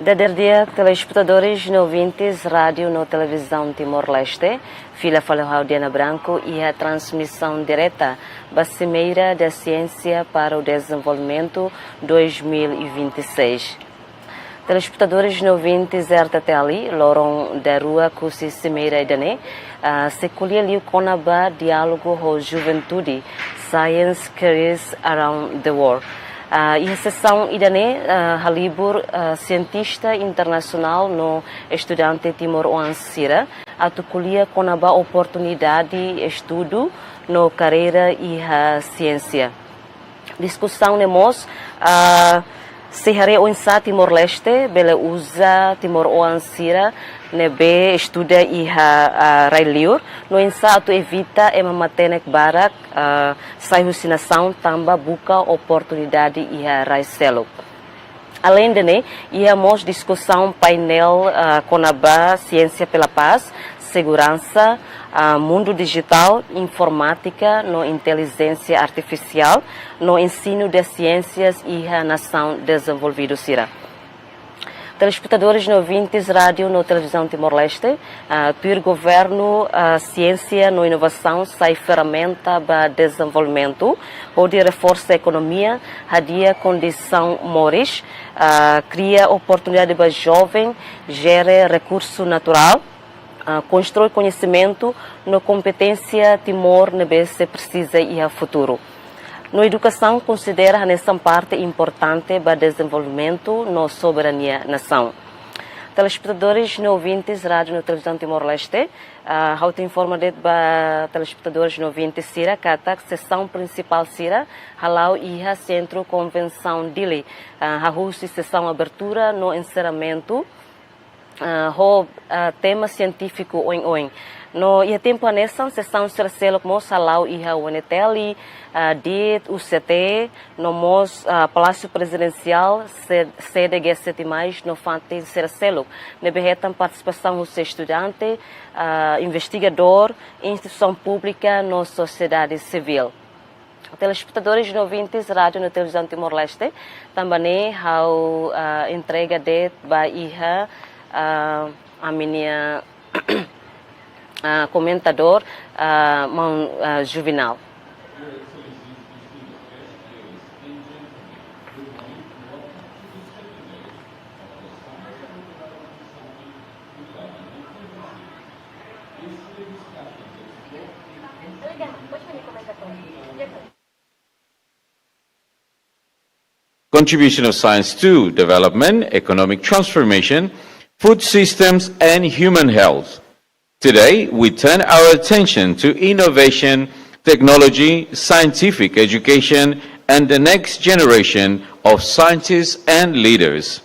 Desde dia, telespectadores e ouvintes rádio na televisão Timor-Leste, fila falou Diana Branco e a transmissão direta da Cimeira da Ciência para o Desenvolvimento 2026. Telespectadores e ouvintes RTTL, Loron da Rua Cusi Cimeira Idane, se colhe ali o Conaba Diálogo com Juventude, Science Careers Around the World. E a sessão idane halibur cientista internacional no estudante Timor-Leste atuculia com a oportunidade de estudo no carreira e a ciência. Discussão nemos se hare onsa Timor-Leste bela usa Timor-Leste nebe estuda e a railiur no ensa tu evita ematenek barak sai husinação tamba buka oportunidade e a raiselo. Além de íamos discussão painel conaba ciência pela paz, segurança, mundo digital, informática, no inteligência artificial, no ensino de ciências e a nação desenvolvida sira. Telespectadores e ouvintes rádio na televisão Timor-Leste, o governo, ciência no inovação, sai ferramenta para desenvolvimento, pode reforçar a economia, radia condição moris, cria oportunidade para jovem, gera recurso natural, constrói conhecimento, no competência Timor se precisa e a futuro. Na educação, considera nessa parte importante para o desenvolvimento na soberania nação. Telespectadores e ouvintes rádio na televisão Timor-Leste, eu te informo para telespectadores e ouvintes Sira, que a sessão principal Sira, halau e a centro convenção dele, a sessão abertura no encerramento, o tema científico oin. No ia tempo nessa sessão sercelo como salau e a UNTL dit UCT no mos Palácio Presidencial sede G7+, no fante sercelo ne behetam participação dos estudantes, investigador, instituição pública no sociedade civil. Telespectadores e ouvintes rádio na televisão Timor-Leste também a entrega de Bahia a minha comentador Juvenal. Contribution of science to development, economic transformation, food systems, and human health. Today, we turn our attention to innovation, technology, scientific education, and the next generation of scientists and leaders.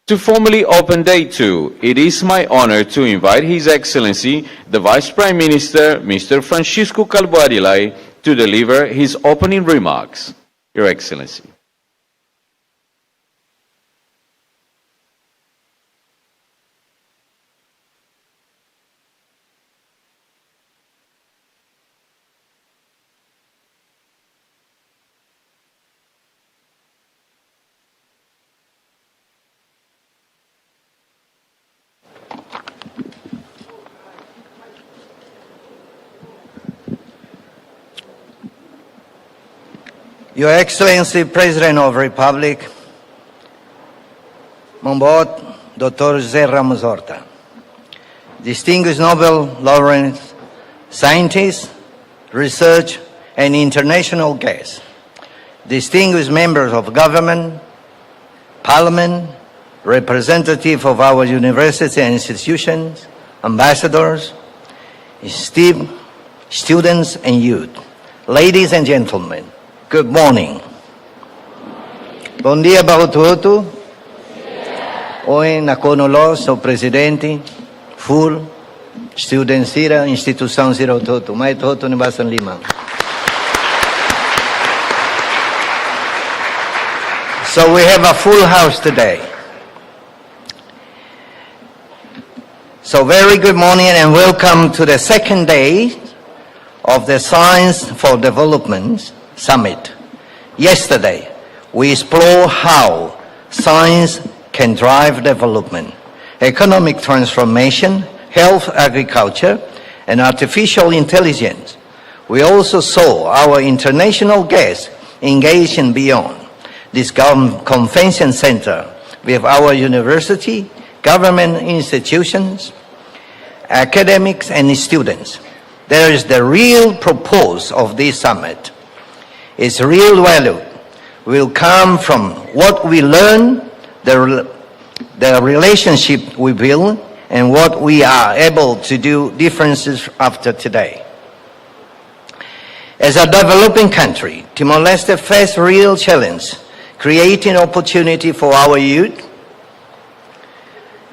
To formally open Day 2, it is my honor to invite His Excellency, the Vice Prime Minister, Mr. Francisco Calbuadilai, to deliver his opening remarks. Your Excellency. Your Excellency, President of the Republic, Mombot Dr. José Ramos Horta, distinguished Nobel laureates, scientists, research, and international guests, distinguished members of government, parliament, representatives of our universities and institutions, ambassadors, esteemed students and youth, ladies and gentlemen, good morning. Bom dia para todos. Hoje na conolos o presidente full student sira instituição sira todo, mais todo no Basan Lima. So we have a full house today. So very good morning and welcome to the second day of the Science for Development Summit. Yesterday, we explored how science can drive development, economic transformation, health, agriculture, and artificial intelligence. We also saw our international guests engage in beyond this convention center with our university, government institutions, academics, and students. There is the real purpose of this summit. Its real value will come from what we learn, the relationship we build, and what we are able to do differences after today. As a developing country, Timor-Leste faces real challenge, creating opportunity for our youth,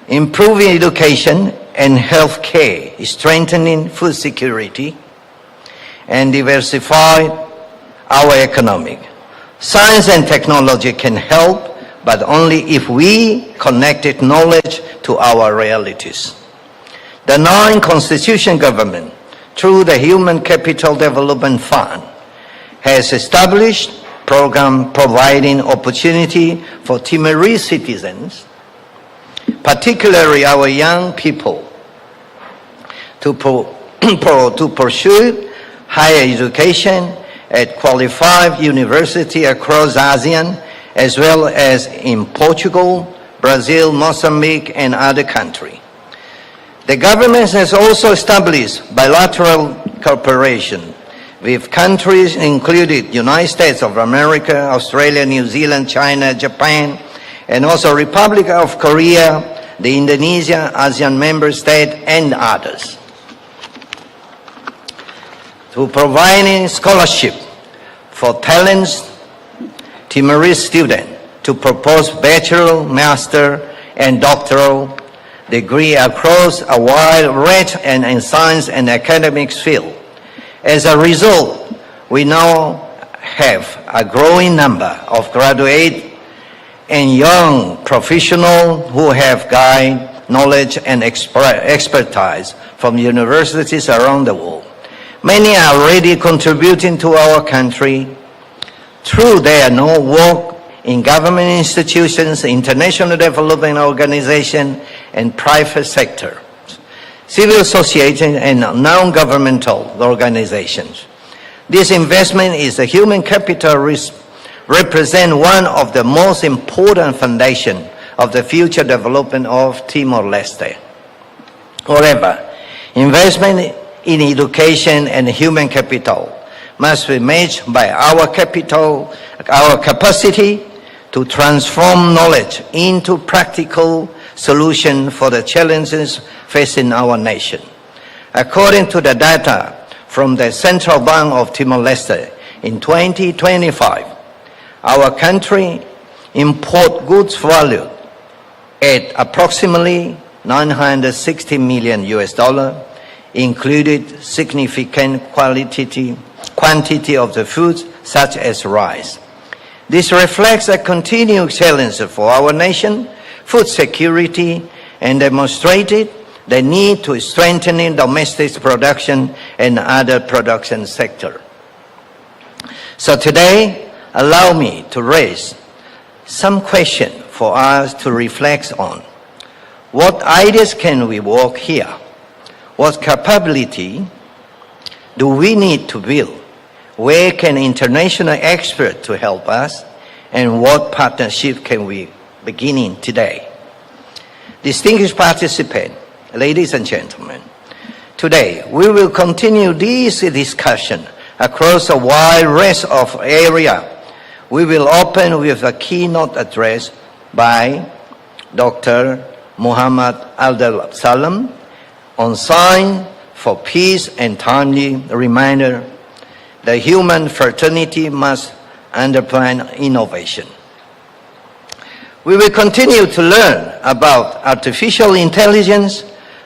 improving education and health care, strengthening food security, and diversify our economy. Science and technology can help, but only if we connected knowledge to our realities. The non-constitutional government, through the Human Capital Development Fund, has established program providing opportunity for Timorese citizens, particularly our young people, to pursue higher education at qualified universities across ASEAN, as well as in Portugal, Brazil, Mozambique, and other countries. The government has also established bilateral cooperation with countries including United States of America, Australia, New Zealand, China, Japan, and also Republic of Korea, the Indonesia, ASEAN member state, and others, to providing scholarship for talented Timorese students to propose bachelor, master, and doctoral degree across a wide range in science and academics field. As a result, we now have a growing number of graduate and young professionals who have gained knowledge and expertise from universities around the world. Many are already contributing to our country through their work in government institutions, international development organizations, and private sector, civil society, and non-governmental organizations. This investment is a human capital represent one of the most important foundations of the future development of Timor-Leste. However, investment in education and human capital must be matched by our capacity to transform knowledge into practical solutions for the challenges facing our nation. According to the data from the Central Bank of Timor-Leste, in 2025, our country import goods valued at approximately $960 million US, included significant quantity of the foods such as rice. This reflects a continued challenge for our nation, food security, and demonstrated the need to strengthen domestic production and other production sectors. So today, allow me to raise some questions for us to reflect on. What ideas can we work here? What capability do we need to build? Where can international experts to help us? And what partnership can we begin today? Distinguished participants, ladies and gentlemen, today we will continue this discussion across a wide range of areas. We will open with a keynote address by Dr. Muhammad Abdul Salam on Science for Peace and Timely Reminder that human fraternity must underpin innovation. We will continue to learn about artificial intelligence,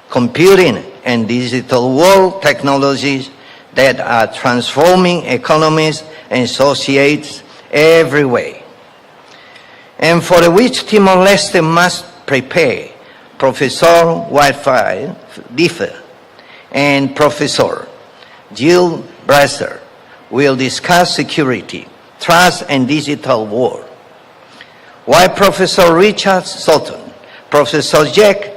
computing, and digital world technologies that are transforming economies and societies everywhere, and for which Timor-Leste must prepare. Professor Whitefield Differ and Professor Jill will discuss security, trust, and digital war. while Professor Richard Sutton, Professor Jack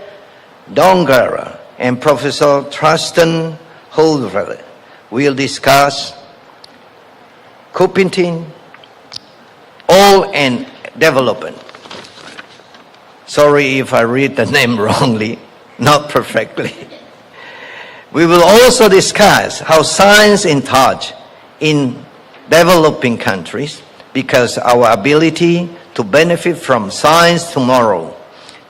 Dongara, and Professor Tristan Holdrelle will discuss competing all and development. Sorry if I read the name wrongly, not perfectly. We will also discuss how science is taught in developing countries, because our ability to benefit from science tomorrow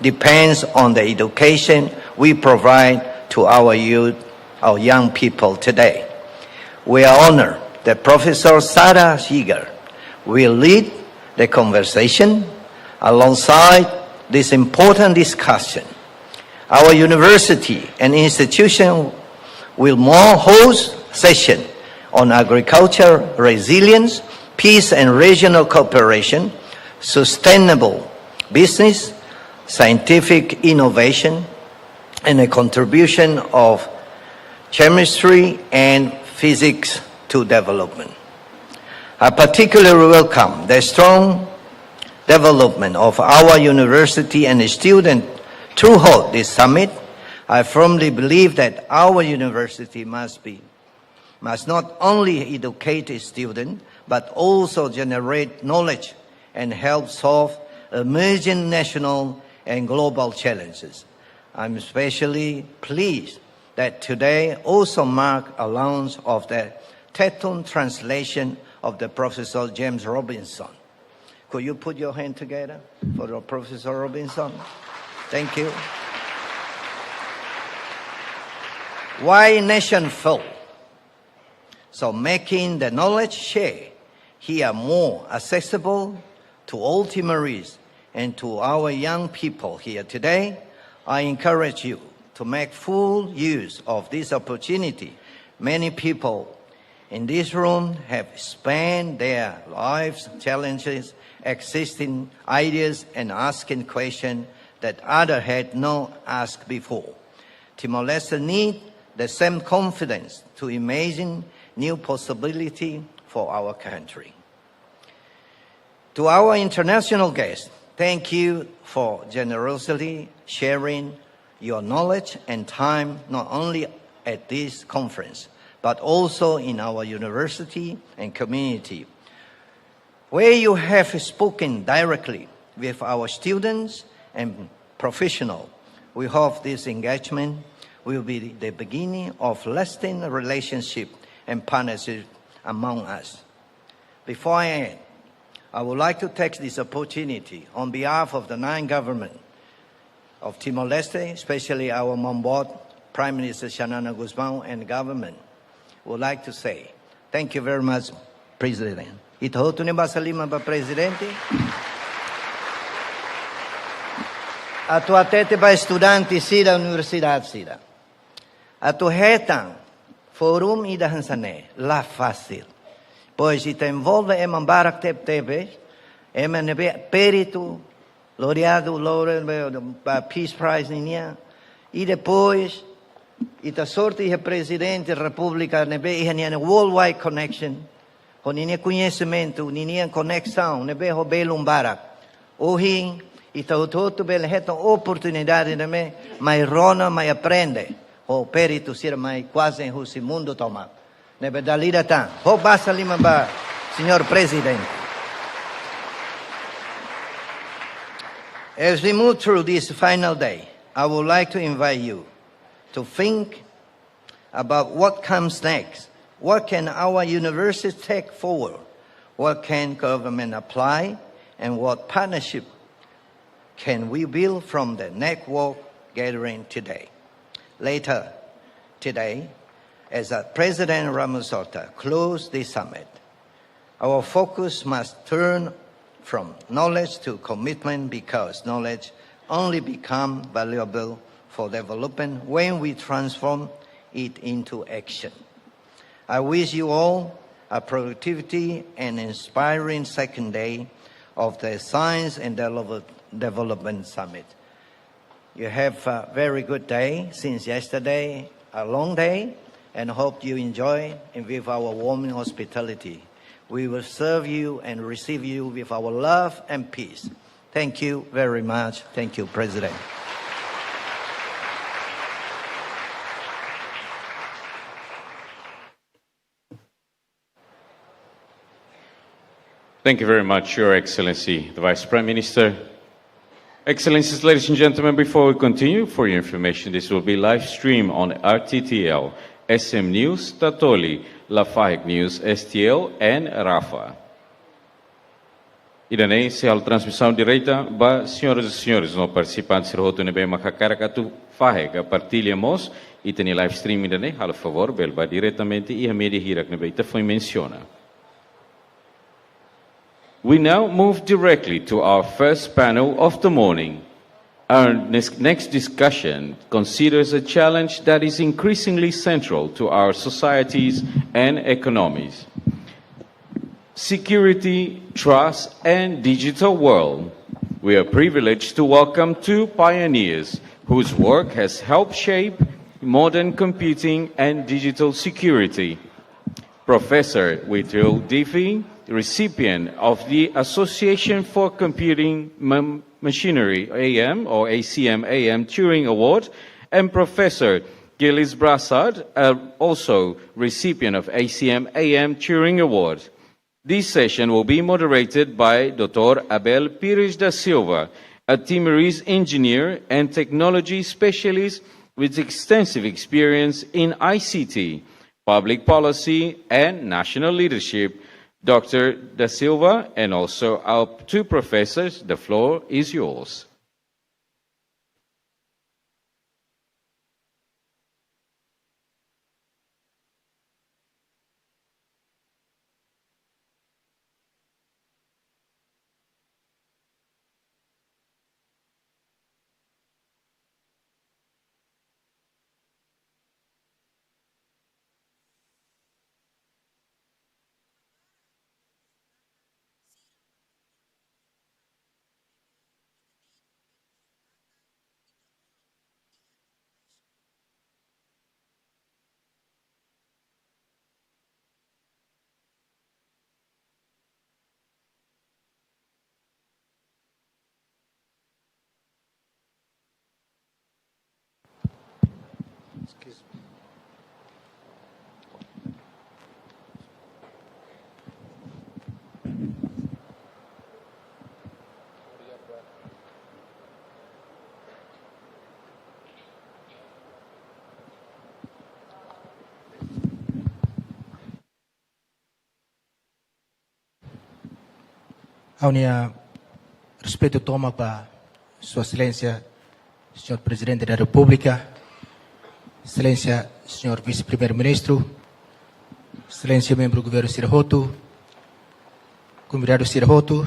depends on the education we provide to our youth, our young people today. We are honored that Professor Sarah Seeger will lead the conversation alongside this important discussion. Our university and institution will more host sessions on agriculture resilience, peace and regional cooperation, sustainable business, scientific innovation, and a contribution of chemistry and physics to development. I particularly welcome the strong development of our university and students throughout this summit. I firmly believe that our university must not only educate students, but also generate knowledge and help solve emerging national and global challenges. I'm especially pleased that today also marks a launch of the Teton translation of the Professor James Robinson. Could you put your hand together for the Professor Robinson? Thank you. Why nation fall? So making the knowledge share here more accessible to all Timorese and to our young people here today, I encourage you to make full use of this opportunity. Many people in this room have spent their lives challenges, existing ideas, and asking questions that others had not asked before. Timor-Leste need the same confidence to imagine new possibility for our country. To our international guests, thank you for generously sharing your knowledge and time, not only at this conference, but also in our university and community, where you have spoken directly with our students and professionals. We hope this engagement will be the beginning of lasting relationship and partnership among us. Before I end, I would like to take this opportunity on behalf of the 9 government of Timor-Leste, especially our on board, Prime Minister Xanana Guzman and government, would like to say, thank you very much, President. Ito tu ni basalima ba Presidente? Atu atete ba estudanti sida universidade sida. Atu hetang forum ida hansane la fácil. Pois ita envolve emambarak tep-tepe, emanebe perito, laureado, Peace Prize niya, e depois, ita sorte e Presidente da República, nebe ihanian worldwide connection, o niya conhecimento, niya conexão, nebe ho belum barak. Ohin, ita utoto bel hetang oportunidade neme, mai rona, mai aprende, o perito sira mai quase husi mundo toma. Nebe dalida tan, ho basa lima ba, Signor Presidente. As we move through this final day, I would like to invite you to think about what comes next. What can our university take forward? What can government apply? And what partnership can we build from the network gathering today? Later today, as President Ramaphosa closed this summit, our focus must turn from knowledge to commitment, because knowledge only becomes valuable for development when we transform it into action. I wish you all a productivity and inspiring second day of the Science and Development Summit. You have a very good day since yesterday, a long day, and hope you enjoy and with our warm hospitality. We will serve you and receive you with our love and peace. Thank you very much. Thank you, President. Thank you very much, Your Excellency, the Vice Prime Minister. Excellencies, ladies and gentlemen, before we continue, for your information, this will be live streamed on RTTL, SM News, Tatoli, Lafayette News, STL, and Rafa. Idanei, se a transmissão direita, ba, senhoras e senhores, no participantes do roto nebe macacaracatu fahega partilhamos e tem live stream idanei, a favor, belba diretamente e a mídia hirak nebe ita foi menciona. We now move directly to our first panel of the morning. Our next discussion considers a challenge that is increasingly central to our societies and economies. Security, trust, and digital world. We are privileged to welcome two pioneers whose work has helped shape modern computing and digital security. Professor Whitfield Diffie, recipient of the Association for Computing Machinery AM or ACM AM Turing Award, and Professor Gilles Brassard, also recipient of ACM AM Turing Award. This session will be moderated by Dr. Abel Pires da Silva, a Timorese engineer and technology specialist with extensive experience in ICT, public policy, and national leadership. Dr. Da Silva and also our two professors, the floor is yours. Aunia respeito toma para Sua Excelência, Senhor Presidente da República, Excelência, Senhor Vice-Primeiro-Ministro, Excelência, Membro do Governo Sirhoto, Convidado Sirhoto,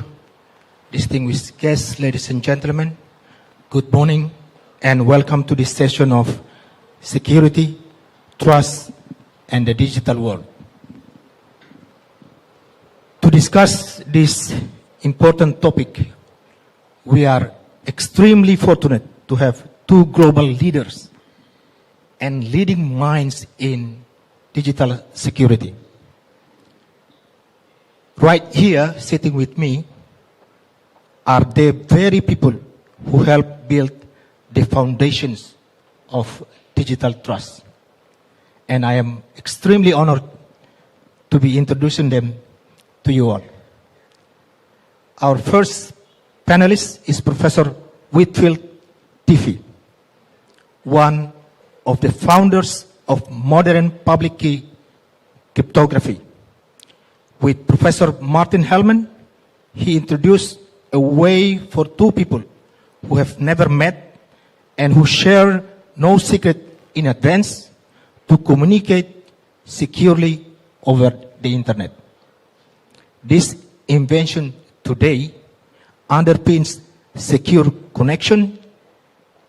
distinguished guests, ladies and gentlemen, good morning and welcome to this session of Security, Trust and the Digital World. To discuss this important topic, we are extremely fortunate to have two global leaders and leading minds in digital security. Right here, sitting with me, are the very people who helped build the foundations of digital trust. And I am extremely honored to be introducing them to you all. Our first panelist is Professor Whitfield Diffie, one of the founders of modern public key cryptography. With Professor Martin Hellman, he introduced a way for two people who have never met and who share no secret in advance to communicate securely over the internet. This invention today underpins secure connection,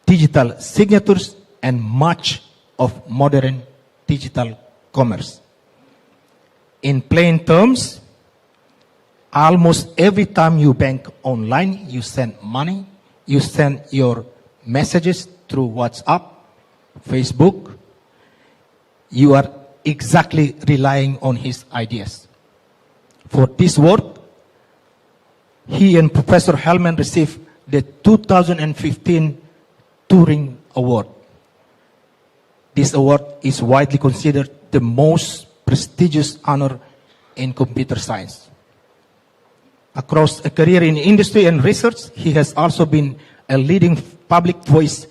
digital signatures, and much of modern digital commerce. In plain terms, almost every time you bank online, you send money, you send your messages through WhatsApp, Facebook, you are exactly relying on his ideas. For this work, he and Professor Hellman received the 2015 Turing Award. This award is widely considered the most prestigious honor in computer science. Across a career in industry and research, he has also been a leading public voice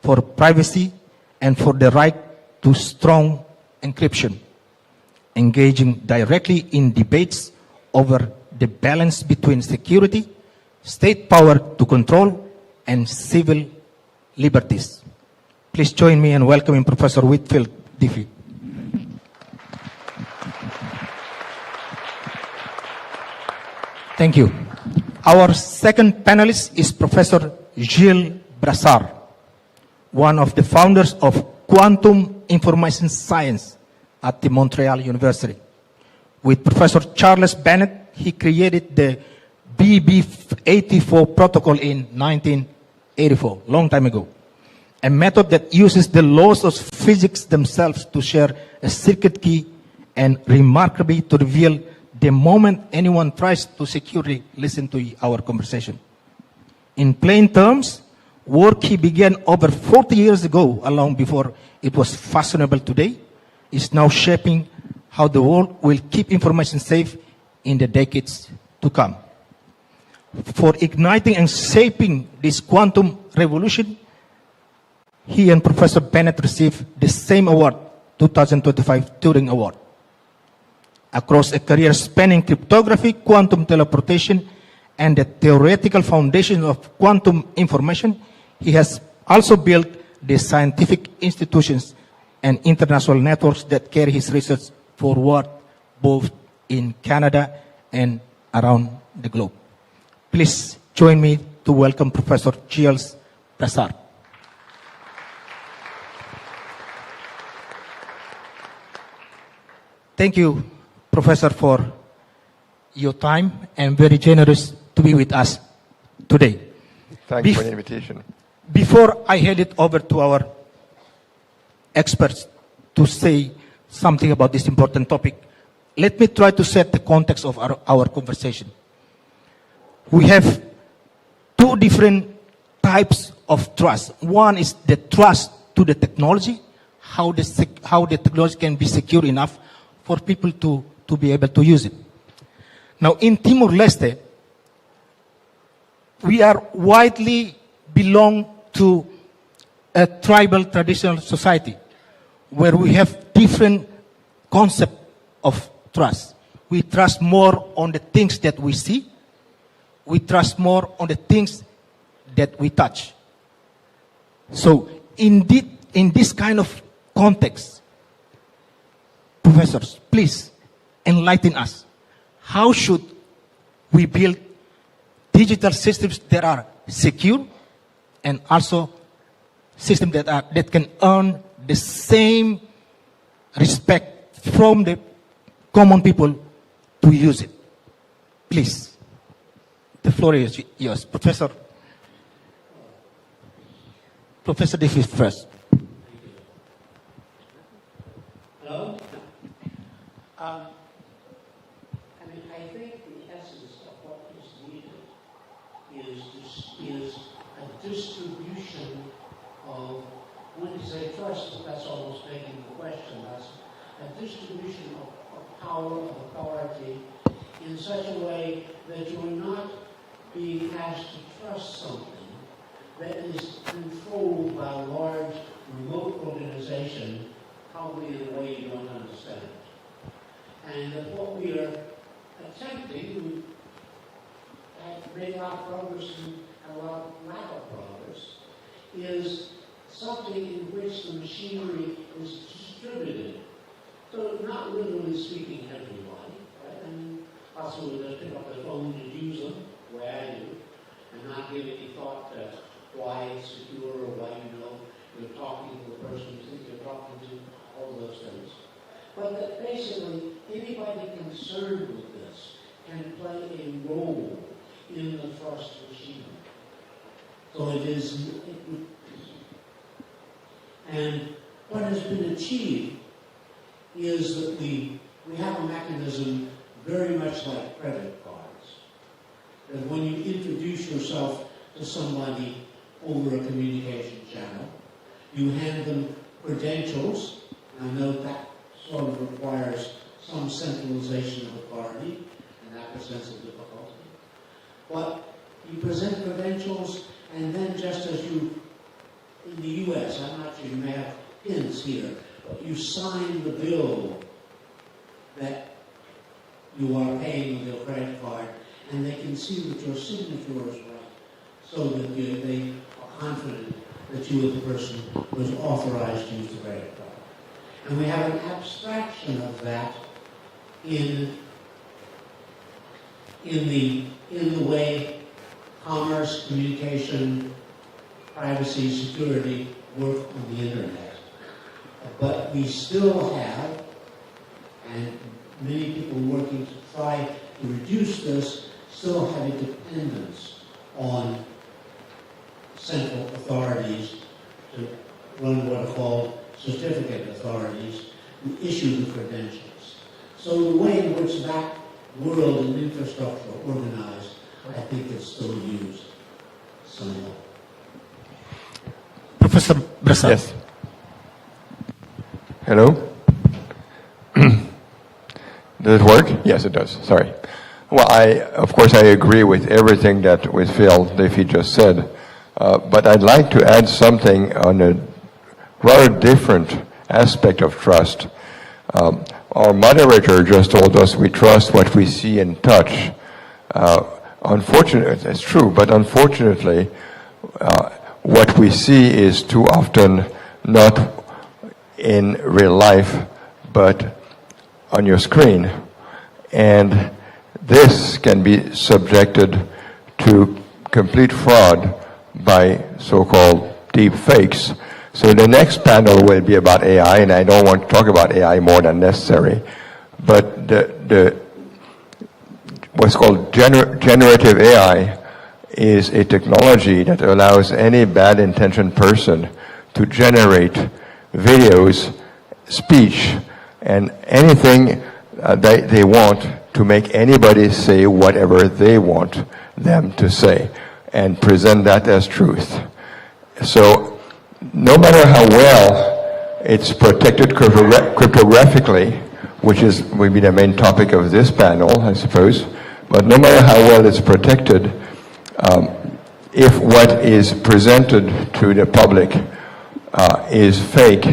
for privacy and for the right to strong encryption, engaging directly in debates over the balance between security, state power to control, and civil liberties. Please join me in welcoming Professor Whitfield Diffie. Thank you. Our second panelist is Professor Gilles Brassard, one of the founders of Quantum Information Science at the Montreal University. With Professor Charles Bennett, he created the BB84 protocol in 1984, long time ago, a method that uses the laws of physics themselves to share a secret key and remarkably to reveal the moment anyone tries to securely listen to our conversation. In plain terms, work he began over 40 years ago, long before it was fashionable today, is now shaping how the world will keep information safe in the decades to come. For igniting and shaping this quantum revolution, he and Professor Bennett received the same award, 2025 Turing Award. Across a career spanning cryptography, quantum teleportation, and the theoretical foundation of quantum information, he has also built the scientific institutions and international networks that carry his research forward both in Canada and around the globe. Please join me to welcome Professor Gilles Brassard. Thank you, Professor, for your time and very generous to be with us today. Thanks for the invitation. Before I hand it over to our experts to say something about this important topic, let me try to set the context of our conversation. We have two different types of trust. One is the trust to the technology, how the technology can be secure enough for people to be able to use it. Now, in Timor-Leste, we are widely belong to a tribal traditional society where we have different concept of trust. We trust more on the things that we see. We trust more on the things that we touch. So, in this kind of context, professors, please enlighten us. How should we build digital systems that are secure and also systems that can earn the same respect from the common people to use it? Please, the floor is yours. Professor Diffie first. Hello? I think the essence of what is needed is a distribution of, when you say trust, that's almost making the question, that's a distribution of power, of authority, in such a way that you're not being asked to trust something that is controlled by a large remote organization, probably in a way you don't understand. And that what we are attempting, we make a lot of progress and a lot of lack of progress, is something in which the machinery is distributed. So not literally speaking everybody, right? I mean, also we just pick up the phone and use them, the way I do, and not give any thought to why it's secure or why you're talking to the person you think you're talking to, all those things. But that basically, anybody concerned with this can play a role in the trust machinery. So it is, and what has been achieved is that we have a mechanism very much like credit cards. That when you introduce yourself to somebody over a communication channel. You hand them credentials. I know that sort of requires some centralization of authority, and that presents a difficulty. But you present credentials, and then just as you, in the U.S., I'm not sure you may have pins here, but you sign the bill that you are paying with your credit card, and they can see that your signature is right, so that they are confident that you are the person who is authorized to use the credit card. And we have an abstraction of that in the way commerce, communication, privacy, security work on the internet. But we still have, and many people working to try to reduce this, still have a dependence on central authorities to run what are called certificate authorities who issue the credentials. So the way in which that world and infrastructure are organized, I think is still used somewhat. Professor Brasad. Yes. Hello? Does it work? Yes, it does. Sorry. Well, of course, I agree with everything that with Phil Diffie just said, but I'd like to add something on a rather different aspect of trust. Our moderator just told us we trust what we see and touch. Unfortunately, it's true, but unfortunately, what we see is too often not in real life, but on your screen. And this can be subjected to complete fraud by so-called deep fakes. So the next panel will be about AI, and I don't want to talk about AI more than necessary, but the what's called generative AI is a technology that allows any bad-intentioned person to generate videos, speech, and anything they want to make anybody say whatever they want them to say and present that as truth. So no matter how well it's protected cryptographically, which will be the main topic of this panel, I suppose, but no matter how well it's protected, if what is presented to the public is fake,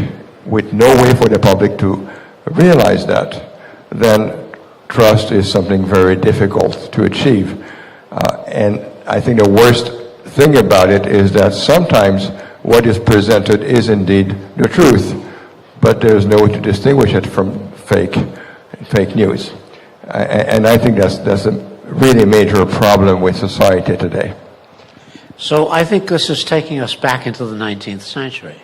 with no way for the public to realize that, then trust is something very difficult to achieve. And I think the worst thing about it is that sometimes what is presented is indeed the truth, but there's no way to distinguish it from fake news. And I think that's a really major problem with society today. So I think this is taking us back into the 19th century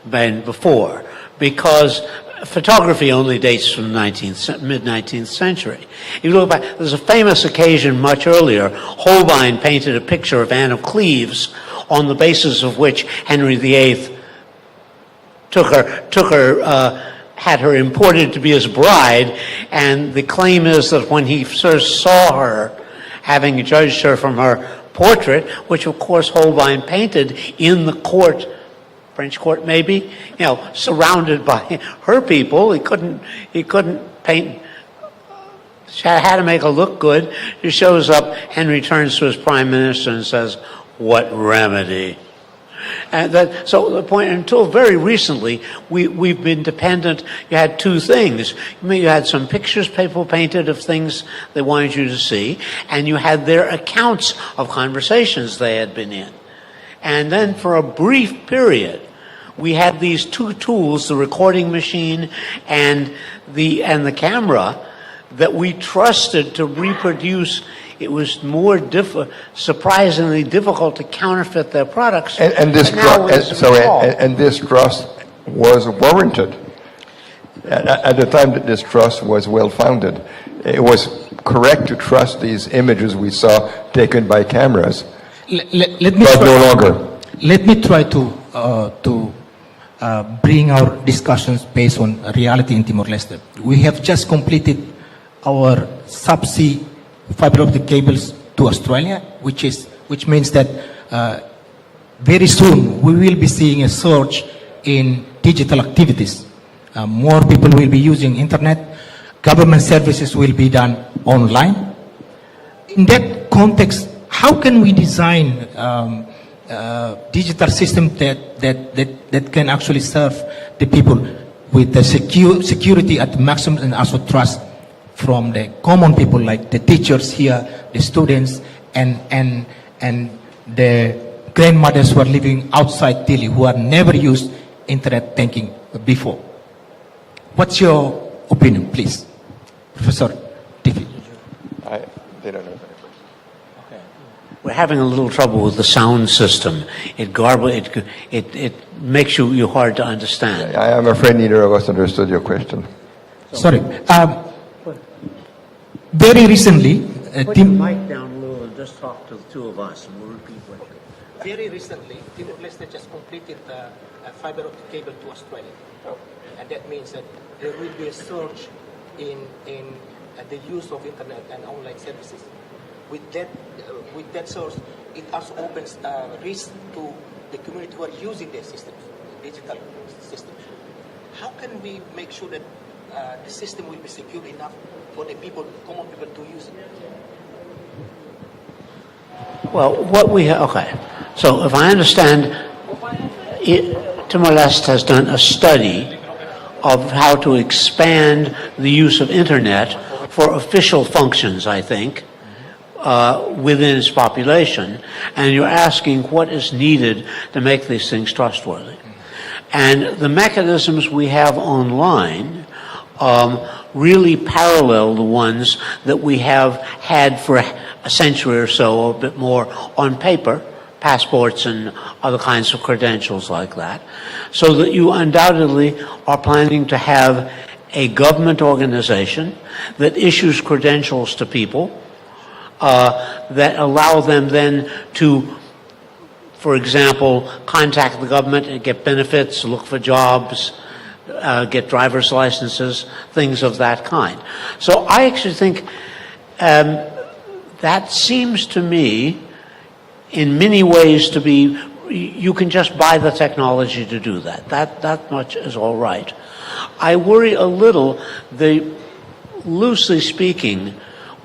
than before, because photography only dates from the mid-19th century. If you look back, there's a famous occasion much earlier. Holbein painted a picture of Anne of Cleves, on the basis of which Henry VIII had her imported to be his bride, and the claim is that when he first saw her, having judged her from her portrait, which of course Holbein painted in the court, French court maybe, surrounded by her people. He couldn't paint. She had to make her look good. She shows up, Henry turns to his prime minister and says, "What remedy?" And so the point, until very recently, we've been dependent. You had two things. You had some pictures people painted of things they wanted you to see, and you had their accounts of conversations they had been in. And then for a brief period, we had these two tools, the recording machine and the camera, that we trusted to reproduce. It was more surprisingly difficult to counterfeit their products. And this trust was warranted. At the time that this trust was well-founded, it was correct to trust these images we saw taken by cameras, but no longer. Let me try to bring our discussions based on reality in Timor-Leste. We have just completed our subsea fiber optic cables to Australia, which means that very soon we will be seeing a surge in digital activities. More people will be using internet. Government services will be done online. In that context, how can we design digital system that can actually serve the people with the security at maximum and also trust from the common people like the teachers here, the students, and the grandmothers who are living outside Delhi who have never used internet banking before? What's your opinion, please, Professor Tiffy? They don't know that. We're having a little trouble with the sound system. It makes you hard to understand. I am afraid neither of us understood your question. Sorry. Very recently, Put your mic down a little and just talk to the two of us, and we'll repeat what you. very recently, Timor-Leste just completed a fiber optic cable to Australia. And that means that there will be a surge in the use of internet and online services. With that source, it also opens risk to the community who are using their systems, digital systems. How can we make sure that the system will be secure enough for the people, common people, to use it? Well, okay. So if I understand, Timor-Leste has done a study of how to expand the use of internet for official functions, I think, within its population, and you're asking what is needed to make these things trustworthy. And the mechanisms we have online really parallel the ones that we have had for a century or so, a bit more on paper, passports and other kinds of credentials like that, so that you undoubtedly are planning to have a government organization that issues credentials to people that allow them then to, for example, contact the government and get benefits, look for jobs, get driver's licenses, things of that kind. So I actually think that seems to me in many ways to be, you can just buy the technology to do that. That much is all right. I worry a little, loosely speaking,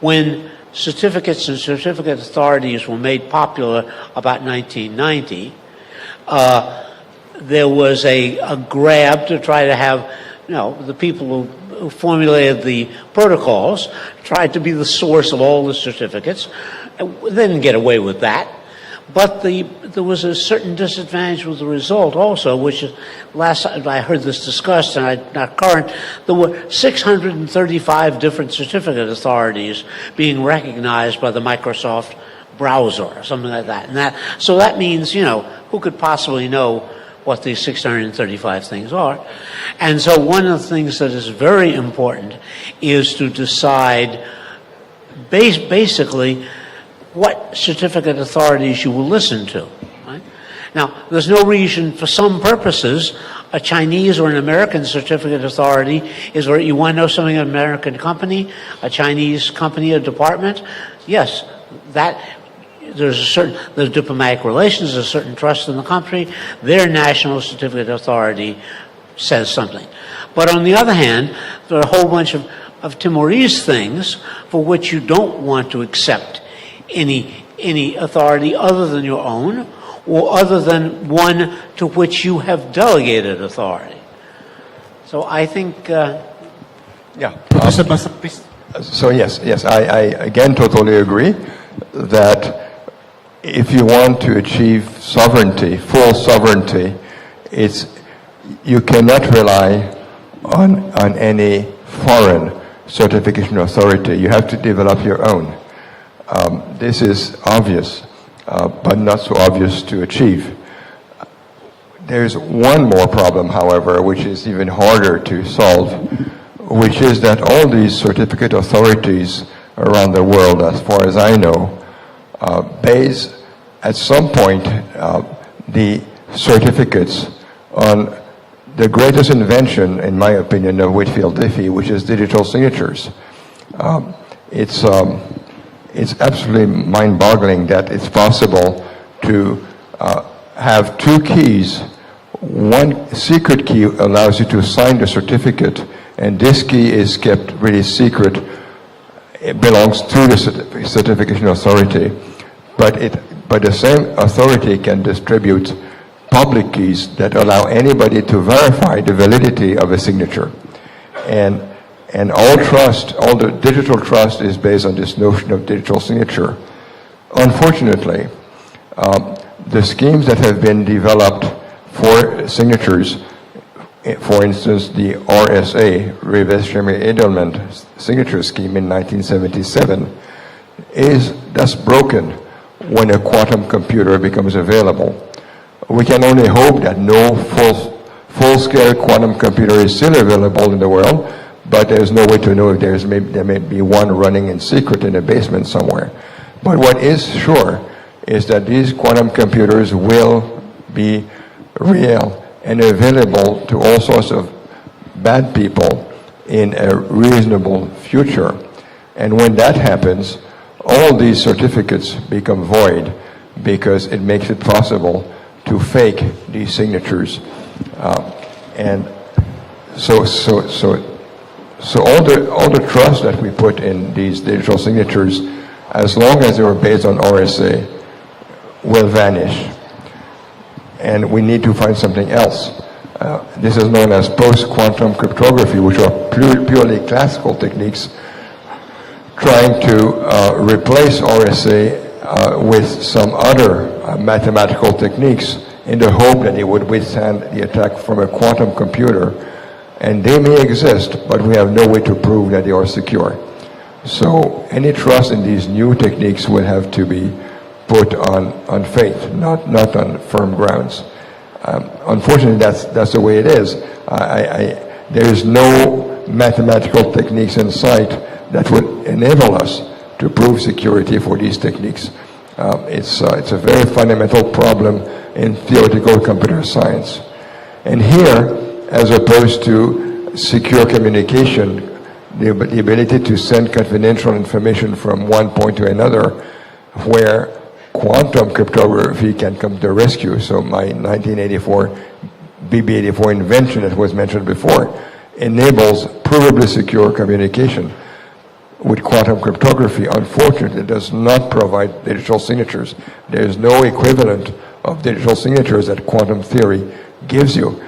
when certificates and certificate authorities were made popular about 1990, there was a grab to try to have, the people who formulated the protocols tried to be the source of all the certificates. They didn't get away with that. But there was a certain disadvantage with the result also, which is, last time I heard this discussed, and not current, there were 635 different certificate authorities being recognized by the Microsoft browser, or something like that. And so that means, who could possibly know what these 635 things are? And so one of the things that is very important is to decide basically what certificate authorities you will listen to. Right? Now, there's no reason, for some purposes, a Chinese or an American certificate authority is where you want to know something about an American company, a Chinese company, a department. Yes, there's diplomatic relations, there's a certain trust in the country. Their national certificate authority says something. But on the other hand, there are a whole bunch of Timorese things for which you don't want to accept any authority other than your own, or other than one to which you have delegated authority. So I think, Professor Basa, please. So yes, I again totally agree that if you want to achieve sovereignty, full sovereignty, you cannot rely on any foreign certification authority. You have to develop your own. This is obvious, but not so obvious to achieve. There's one more problem, however, which is even harder to solve, which is that all these certificate authorities around the world, as far as I know, base at some point the certificates on the greatest invention, in my opinion, of Whitfield Diffie, which is digital signatures. It's absolutely mind-boggling that it's possible to have two keys. One secret key allows you to sign the certificate, and this key is kept really secret. It belongs to the certification authority, but the same authority can distribute public keys that allow anybody to verify the validity of a signature. And all trust, all the digital trust is based on this notion of digital signature. Unfortunately, the schemes that have been developed for signatures, for instance, the RSA, Reverse-Sharing Edelman signature scheme in 1977, that's broken when a quantum computer becomes available. We can only hope that no full-scale quantum computer is still available in the world, but there's no way to know if there may be one running in secret in a basement somewhere. But what is sure is that these quantum computers will be real and available to all sorts of bad people in a reasonable future. And when that happens, all these certificates become void because it makes it possible to fake these signatures. And so all the trust that we put in these digital signatures, as long as they were based on RSA, will vanish. And we need to find something else. This is known as post-quantum cryptography, which are purely classical techniques trying to replace RSA with some other mathematical techniques in the hope that it would withstand the attack from a quantum computer. And they may exist, but we have no way to prove that they are secure. So any trust in these new techniques will have to be put on faith, not on firm grounds. Unfortunately, that's the way it is. There is no mathematical techniques in sight that would enable us to prove security for these techniques. It's a very fundamental problem in theoretical computer science. And here, as opposed to secure communication, the ability to send confidential information from one point to another, where quantum cryptography can come to rescue. So my 1984 BB84 invention that was mentioned before enables provably secure communication. With quantum cryptography, unfortunately, it does not provide digital signatures. There is no equivalent of digital signatures that quantum theory gives you.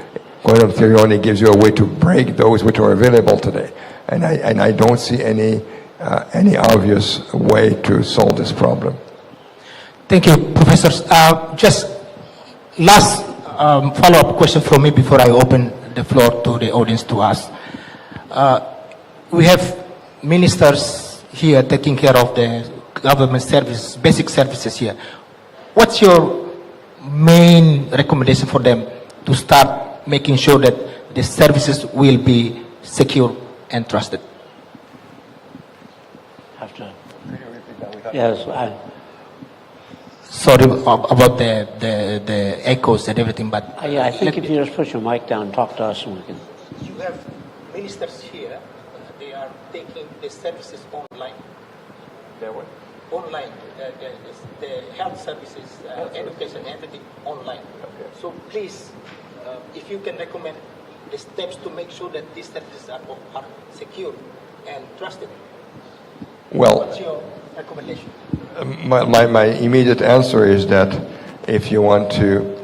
Quantum theory only gives you a way to break those which are available today. And I don't see any obvious way to solve this problem. Thank you, professors. Just last follow-up question from me before I open the floor to the audience to ask. We have ministers here taking care of the government services, basic services here. What's your main recommendation for them to start making sure that the services will be secure and trusted? Yes. Sorry about the echoes and everything, but I think if you just put your mic down and talk to us, and we can. You have ministers here. They are taking the services online. They what? Online, the health services, education, everything online. Okay. So please, if you can recommend the steps to make sure that these services are secure and trusted. Well, what's your recommendation? My immediate answer is that if you want to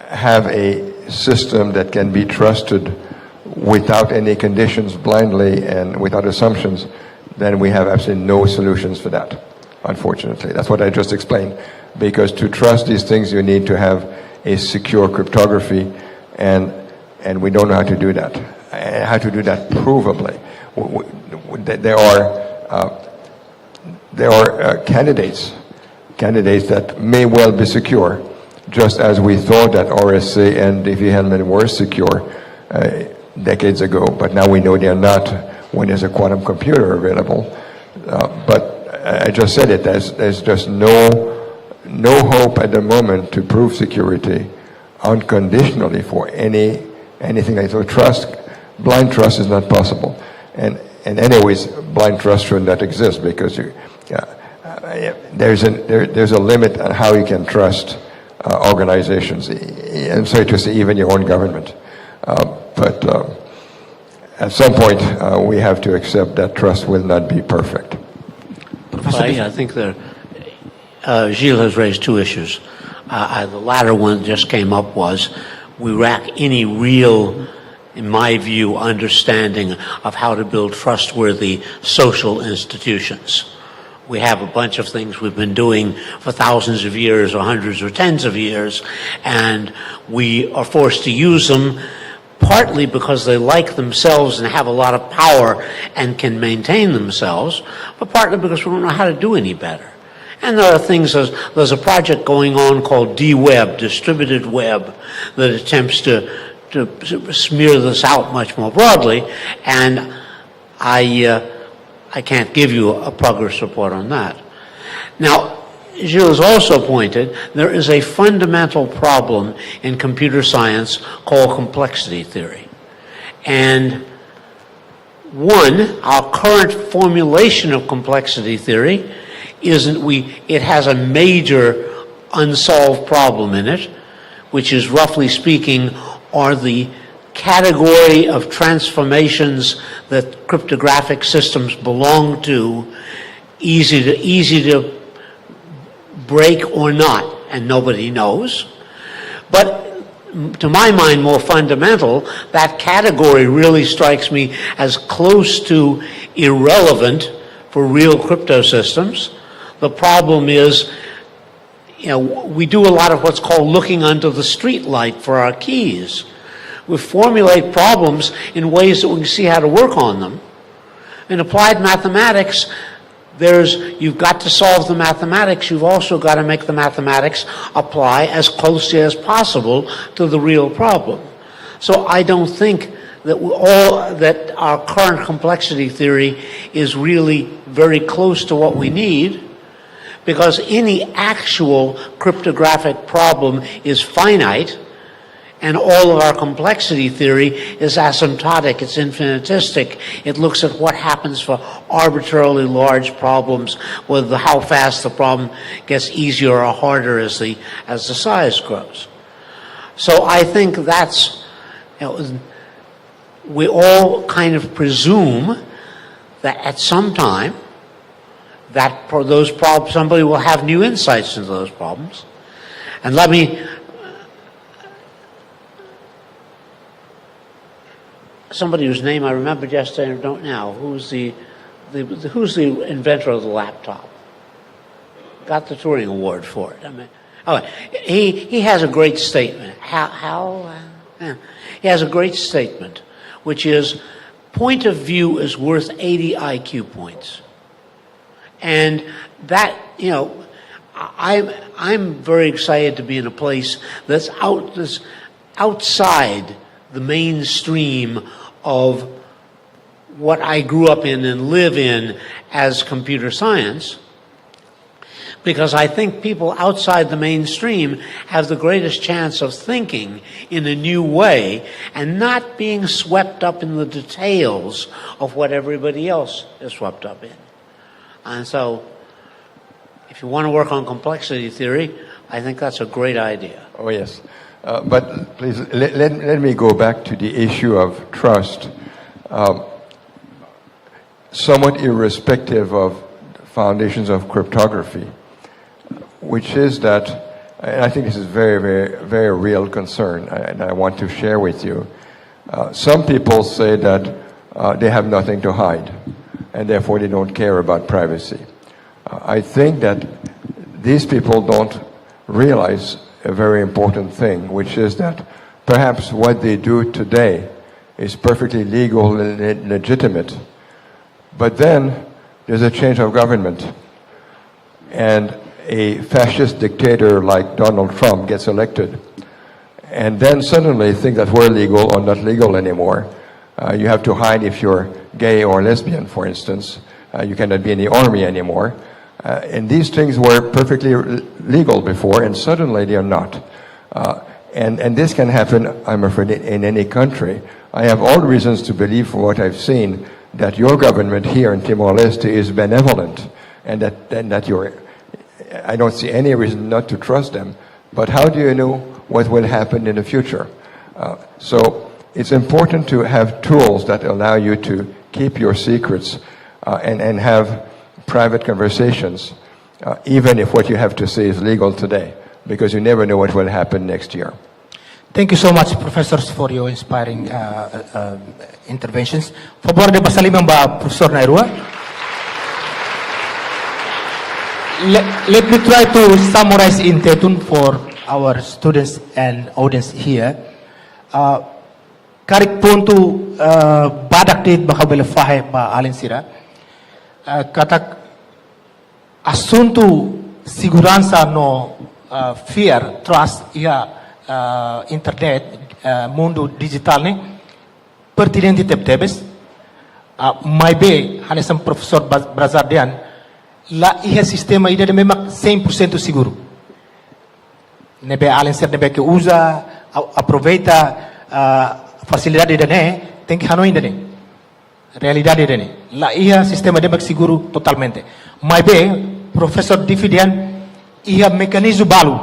have a system that can be trusted without any conditions, blindly and without assumptions, then we have absolutely no solutions for that, unfortunately. That's what I just explained. Because to trust these things, you need to have a secure cryptography, and we don't know how to do that. How to do that provably. There are candidates that may well be secure, just as we thought that RSA and Diffie-Hellman were secure decades ago, but now we know they are not when there's a quantum computer available. But I just said it, there's just no hope at the moment to prove security unconditionally for anything like so. Blind trust is not possible. And anyways, blind trust should not exist because there's a limit on how you can trust organizations. I'm sorry to say, even your own government. But at some point, we have to accept that trust will not be perfect. I think that Gilles has raised two issues. The latter one just came up was we lack any real, in my view, understanding of how to build trustworthy social institutions. We have a bunch of things we've been doing for thousands of years or hundreds or tens of years, and we are forced to use them partly because they like themselves and have a lot of power and can maintain themselves, but partly because we don't know how to do any better. And there are things, there's a project going on called D-Web, Distributed Web, that attempts to smear this out much more broadly, and I can't give you a progress report on that. Now, Gilles also pointed, there is a fundamental problem in computer science called complexity theory. And one, our current formulation of complexity theory it has a major unsolved problem in it, which is, roughly speaking, are the category of transformations that cryptographic systems belong to easy to break or not, and nobody knows. But to my mind, more fundamental, that category really strikes me as close to irrelevant for real crypto systems. The problem is, we do a lot of what's called looking under the street light for our keys. We formulate problems in ways that we can see how to work on them. In applied mathematics, you've got to solve the mathematics. You've also got to make the mathematics apply as closely as possible to the real problem. So I don't think that our current complexity theory is really very close to what we need, because any actual cryptographic problem is finite, and all of our complexity theory is asymptotic, it's infinitesimalistic. It looks at what happens for arbitrarily large problems, with how fast the problem gets easier or harder as the size grows. So I think that's, we all kind of presume that at some time, that for those problems, somebody will have new insights into those problems. And let me, somebody whose name I remembered yesterday and don't now, who's the inventor of the laptop? Got the Turing Award for it. He has a great statement. He has a great statement, which is, point of view is worth 80 IQ points. And that, I'm very excited to be in a place that's outside the mainstream of what I grew up in and live in as computer science, because I think people outside the mainstream have the greatest chance of thinking in a new way and not being swept up in the details of what everybody else is swept up in. And so, if you want to work on complexity theory, I think that's a great idea. Oh, yes. But please, let me go back to the issue of trust. Somewhat irrespective of foundations of cryptography, which is that, and I think this is very, very, very real concern, and I want to share with you. Some people say that they have nothing to hide, and therefore they don't care about privacy. I think that these people don't realize a very important thing, which is that perhaps what they do today is perfectly legal and legitimate, but then there's a change of government, and a fascist dictator like Donald Trump gets elected, and then suddenly things that were legal are not legal anymore. You have to hide if you're gay or lesbian, for instance. You cannot be in the army anymore. And these things were perfectly legal before, and suddenly they are not. And this can happen, I'm afraid, in any country. I have all reasons to believe, from what I've seen, that your government here in Timor-Leste is benevolent and that you're, I don't see any reason not to trust them. But how do you know what will happen in the future? So it's important to have tools that allow you to keep your secrets and have private conversations, even if what you have to say is legal today, because you never know what will happen next year. Thank you so much, professors, for your inspiring interventions. Favor de pasalimang ba, Professor Nairua? Let me try to summarize in Tetun for our students and audience here. Karik punto badak dit baka belefahe ba alin sira. Katak asunto segurança no fear, trust, internet, mundo digital ne pertinente tebes. Mai be hanesam professor Brazardian la ihe sistema ide de memang 100% seguro. Nebe alin ser nebe que usa, aproveita facilidade de ne, tem que hano ainda ne. Realidade de ne. La ihe sistema de memang seguro totalmente. Mai be professor difidian ihe mecanismo balu,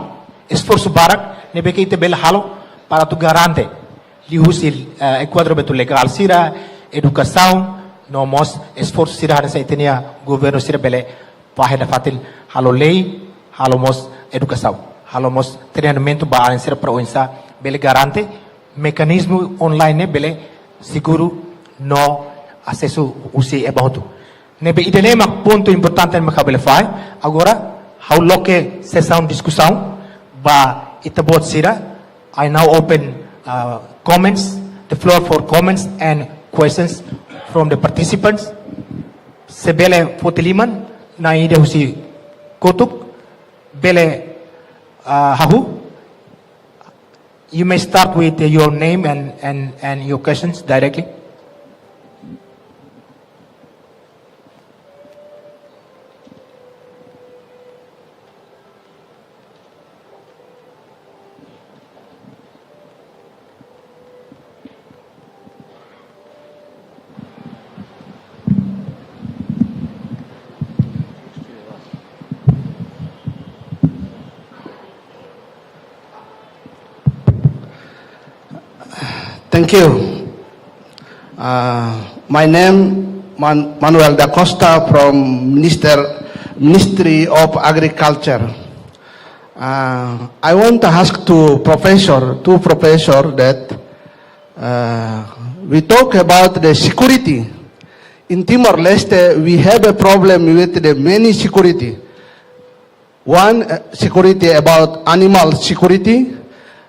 esforço barak nebe que ite bel halo para tu garante lihusil enquadro betul legal sira educação no mos esforço sira nessa itenia governo sira bele paheda fatil halo lei halo mos educação halo mos treinamento ba alin sira provinsa bele garante mecanismo online bele seguro no acesso usi e bahutu nebe idelema ponto importante makabele fai agora how loke sessão discussão ba itabot sira. I now open comments, the floor for comments and questions from the participants. Sebele fotiliman na ide husi kotuk bele hahu. You may start with your name and your questions directly. Thank you. My name Manuel da Costa from Ministry of Agriculture. I want to ask two professor that we talk about the security. In Timor-Leste, we have a problem with the many security. One, security about animal security,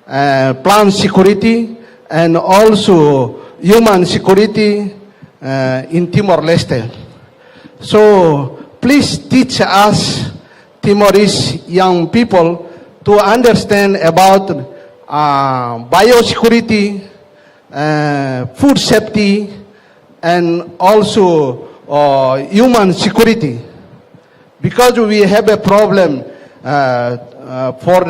plant security, and also human security in Timor-Leste. So please teach us Timorese young people to understand about biosecurity, food safety, and also human security. Because we have a problem for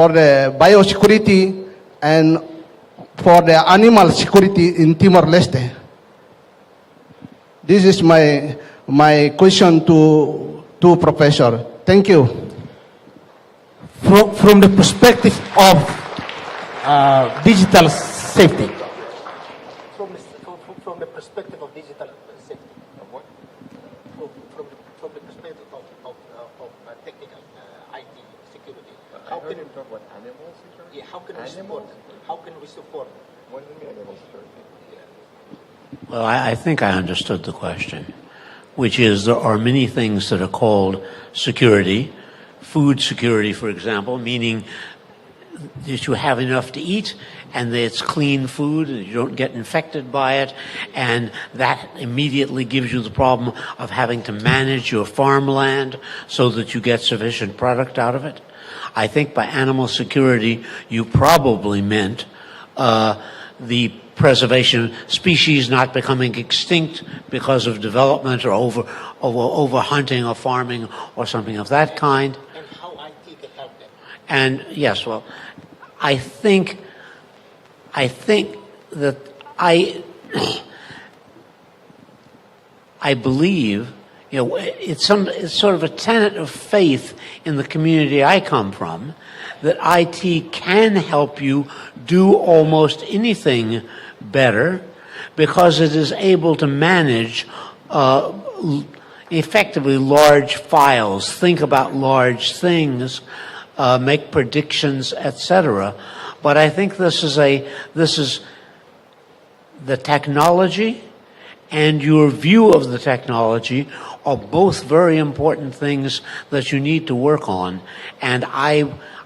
the biosecurity and for the animal security in Timor-Leste. This is my question to Professor. Thank you. From the perspective of digital safety. From the perspective of digital safety. What? From the perspective of technical IT security. How can you talk about animal security? Yeah, how can we support? What do you mean animal security? Well, I think I understood the question, which is there are many things that are called security. Food security, for example, meaning that you have enough to eat and that it's clean food and you don't get infected by it, and that immediately gives you the problem of having to manage your farmland so that you get sufficient product out of it. I think by animal security you probably meant the preservation, species not becoming extinct because of development or over hunting or farming or something of that kind. And how IT can help them. And yes, well, I think that I believe it's sort of a tenet of faith in the community I come from that IT can help you do almost anything better because it is able to manage effectively large files, think about large things, make predictions, etc. But I think this is the technology and your view of the technology are both very important things that you need to work on. And I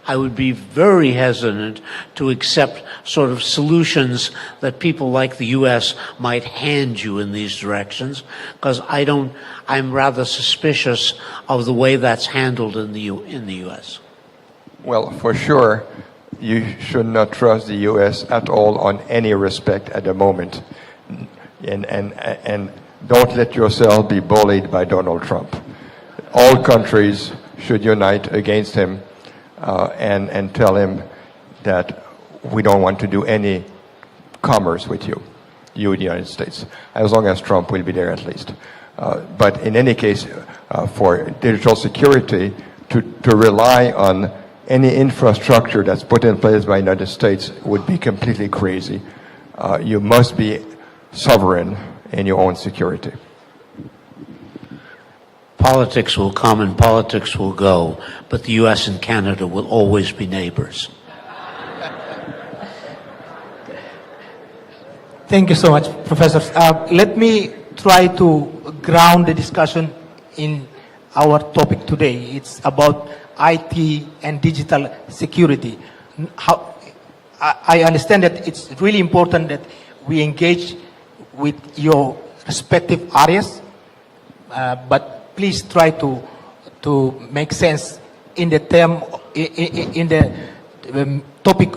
would be very hesitant to accept sort of solutions that people like the U.S. might hand you in these directions, because I'm rather suspicious of the way that's handled in the U.S. Well, for sure, you should not trust the U.S. at all on any respect at the moment. And don't let yourself be bullied by Donald Trump. All countries should unite against him and tell him that we don't want to do any commerce with you, the United States, as long as Trump will be there at least. But in any case, for digital security, to rely on any infrastructure that's put in place by the United States would be completely crazy. You must be sovereign in your own security. Politics will come and politics will go, but the U.S. and Canada will always be neighbors. Thank you so much, professors. Let me try to ground the discussion in our topic today. It's about IT and digital security. I understand that it's really important that we engage with your respective areas, but please try to make sense in the term in the topic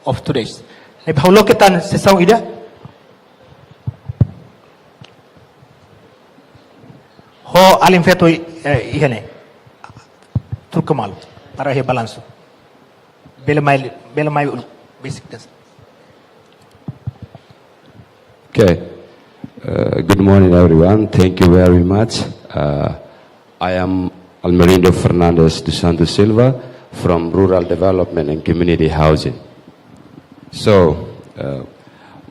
of today's. How kita sesau ida? Ho alim feto ihene. Turkamal para he balanso. Bela mai basic das. Okay. Good morning, everyone. Thank you very much. I am Almerindo Fernandez de Santos Silva from Rural Development and Community Housing. So,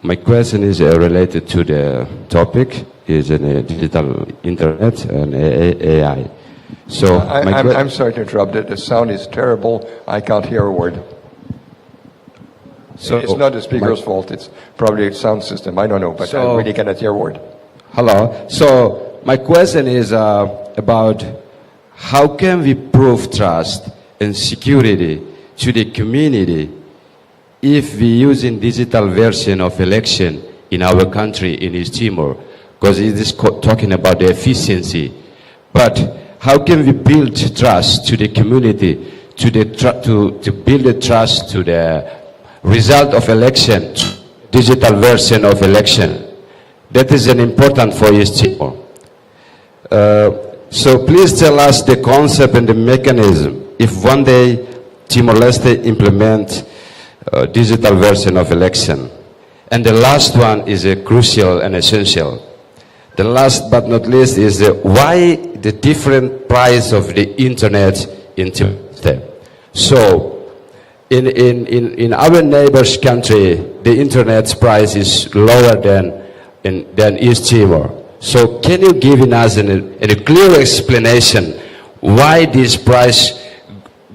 my question is related to the topic, is in digital internet and AI. So, I'm sorry to interrupt. The sound is terrible. I can't hear a word. So it's not the speaker's fault. It's probably a sound system. I don't know, but I really cannot hear a word. Hello. So my question is about how can we prove trust and security to the community if we using digital version of election in our country in East Timor, because it is talking about the efficiency. But how can we build trust to the community to build the trust to the result of election, digital version of election? That is an important for East Timor. So please tell us the concept and the mechanism if one day Timor-Leste implement digital version of election. And the last one is crucial and essential. The last but not least is why the different price of the internet in Timor-Leste. So in our neighbor's country, the internet price is lower than East Timor. So can you give us a clear explanation why this price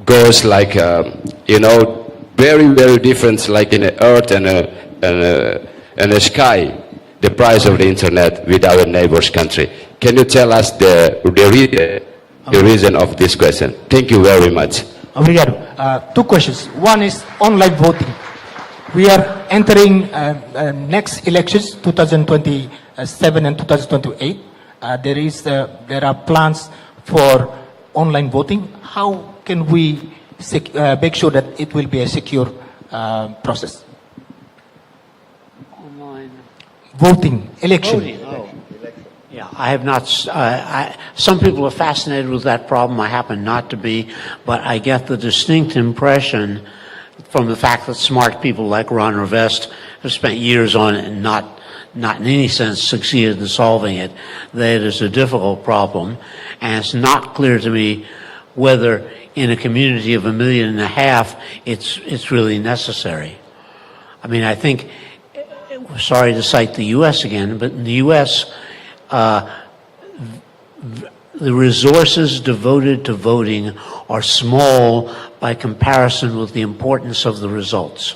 goes like, very, very different, like in the earth and the sky, the price of the internet with our neighbor's country? Can you tell us the reason of this question? Thank you very much. Obrigado. Two questions. One is online voting. We are entering next elections, 2027 and 2028. There are plans for online voting. How can we make sure that it will be a secure process? Online voting, election. Voting. Oh. Yeah, I have not. Some people are fascinated with that problem. I happen not to be, but I get the distinct impression from the fact that smart people like Ron Rivest have spent years on it and not in any sense succeeded in solving it, that it is a difficult problem, and it's not clear to me whether in a community of 1.5 million it's really necessary. I mean, I think, sorry to cite the U.S. again, but in the U.S., the resources devoted to voting are small by comparison with the importance of the results.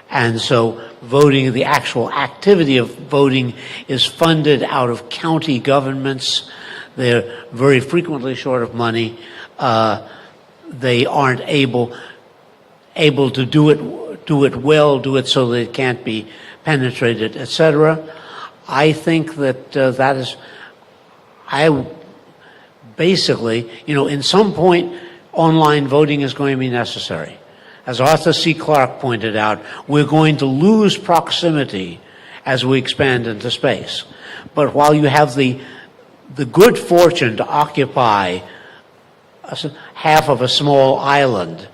And so voting, the actual activity of voting, is funded out of county governments. They're very frequently short of money. They aren't able to do it well, do it so that it can't be penetrated, etc. I think that basically, in some point, online voting is going to be necessary. As Arthur C. Clarke pointed out, we're going to lose proximity as we expand into space. But while you have the good fortune to occupy half of a small island,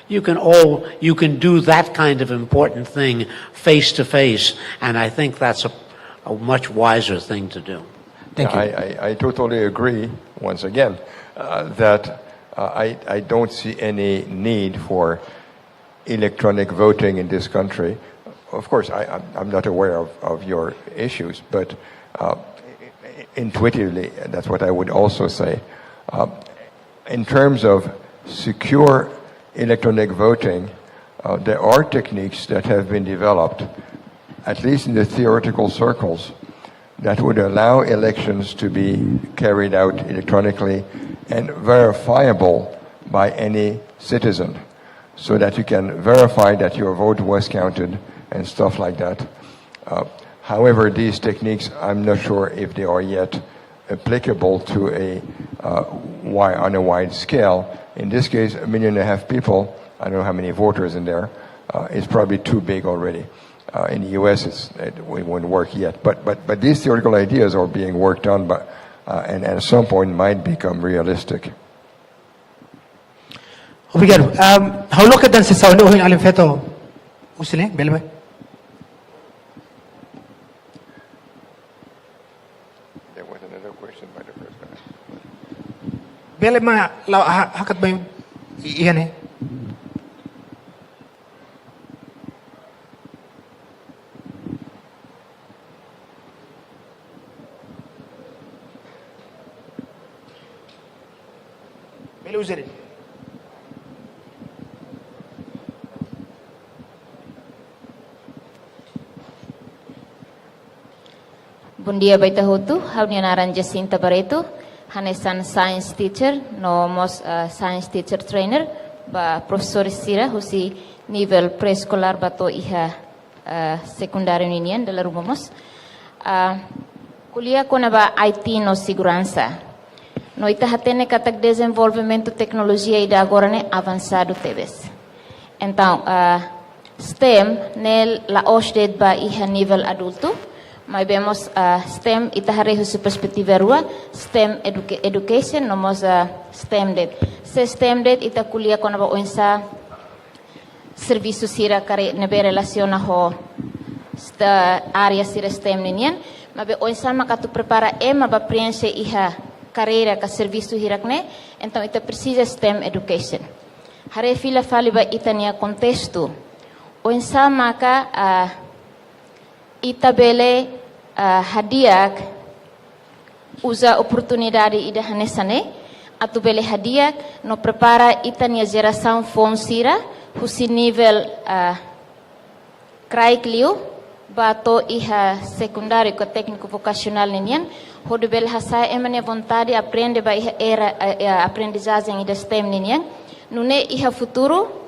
you can do that kind of important thing face to face, and I think that's a much wiser thing to do. Thank you. I totally agree, once again, that I don't see any need for electronic voting in this country. Of course, I'm not aware of your issues, but intuitively, that's what I would also say. In terms of secure electronic voting, there are techniques that have been developed, at least in the theoretical circles, that would allow elections to be carried out electronically and verifiable by any citizen, so that you can verify that your vote was counted and stuff like that. However, these techniques, I'm not sure if they are yet applicable to on a wide scale. In this case, 1.5 million people, I don't know how many voters in there, is probably too big already. In the U.S., it won't work yet. But these theoretical ideas are being worked on, and at some point might become realistic. Obrigado. Haulo ka dan sa saulo hin alim feto. Usine, belma. There was another question by the first guy. Belma la hakat ba iyan eh. Belo usere. Bom dia, baita hotu. Haunia naran Jacinta Barreto. Hanesan science teacher, no mos science teacher trainer, ba professor Sira, husi nível pré-escolar bato iha secundário ninian dela rumamos. Kuliah kona ba IT no segurança. No ita hatene katak desenvolvimento tecnologia ida agora ne avançado teves. Então, STEM nel la osted ba iha nível adulto. Mas vemos STEM ita hareho se perspectiva rua STEM education nomos STEM det. Se STEM det ita kuliah kona ba oinsa serviço sira kare nebe relaciona ho área sira STEM ninian. Mas be oinsa makatu prepara ema ba preenche iha carreira ka serviço hirakne, então ita precisa STEM education. Hare fila fali ba ita nia contexto. Oinsa maka ita bele hadiak usa oportunidade ida hanesane, atu bele hadiak no prepara ita nia geração fonsira, husi nível craiclio, bato iha secundário ko técnico vocacional ninian, hodo bel hasa emane vontade aprende ba iha era aprendizagem ida STEM ninian, nune iha futuro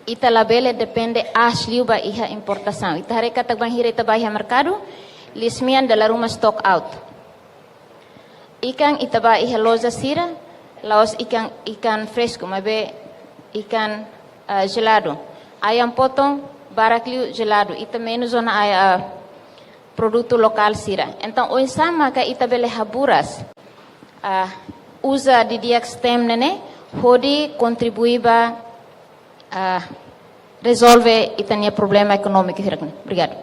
ita labele depende asliu ba iha importação. Ita hareka tagbang hira ita ba iha mercado, lismian dala rumah stock out. Ikan ita ba iha loja sira, laos ikan fresco, mabe ikan gelado. Ayam potong, barakliu gelado. Ita menos zona produto local sira. Então, o sama ka ita bele haburas usa didiak STEM nene, hodi contribui ba resolve itania problema econômico. Obrigado.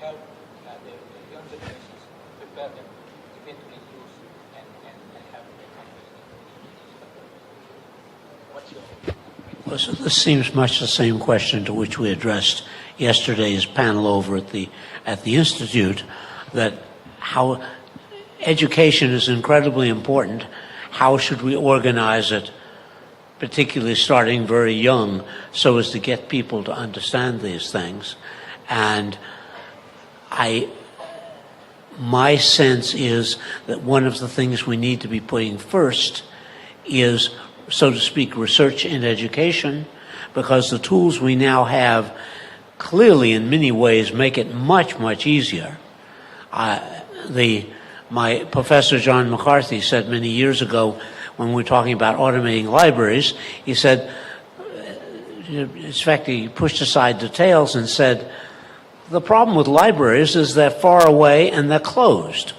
help the young generations prepare them effectively use and help their countries. What's your opinion? Well, so this seems much the same question to which we addressed yesterday's panel over at the Institute, that how education is incredibly important. How should we organize it, particularly starting very young, so as to get people to understand these things? And my sense is that one of the things we need to be putting first is, so to speak, research in education, because the tools we now have clearly in many ways make it much, much easier. My professor, John McCarthy, said many years ago when we were talking about automating libraries, he said, in fact, he pushed aside details and said, the problem with libraries is they're far away and they're closed.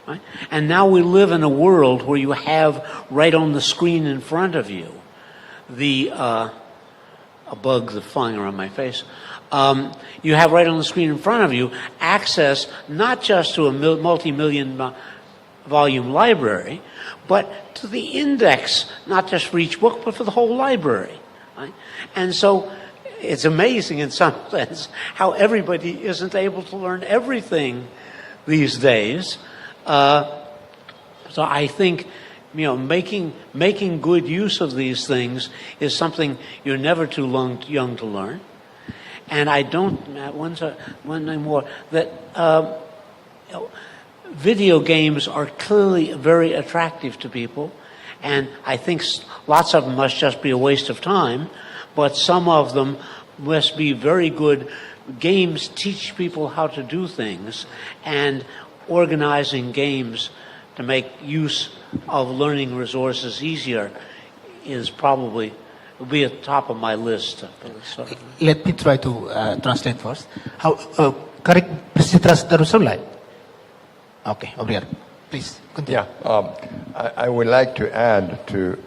Right? And now we live in a world where you have right on the screen in front of you a bug that's flying around my face. You have right on the screen in front of you access not just to a multi-million volume library, but to the index, not just for each book, but for the whole library. Right? And so it's amazing in some sense how everybody isn't able to learn everything these days. So I think, making good use of these things is something you're never too young to learn. And I don't, one thing more, that video games are clearly very attractive to people, and I think lots of them must just be a waste of time, but some of them must be very good. Games teach people how to do things, and organizing games to make use of learning resources easier is probably will be at the top of my list. Let me try to translate first. How correct Priscitras Darussalam? Okay, over here. Please continue. Yeah, I would like to add to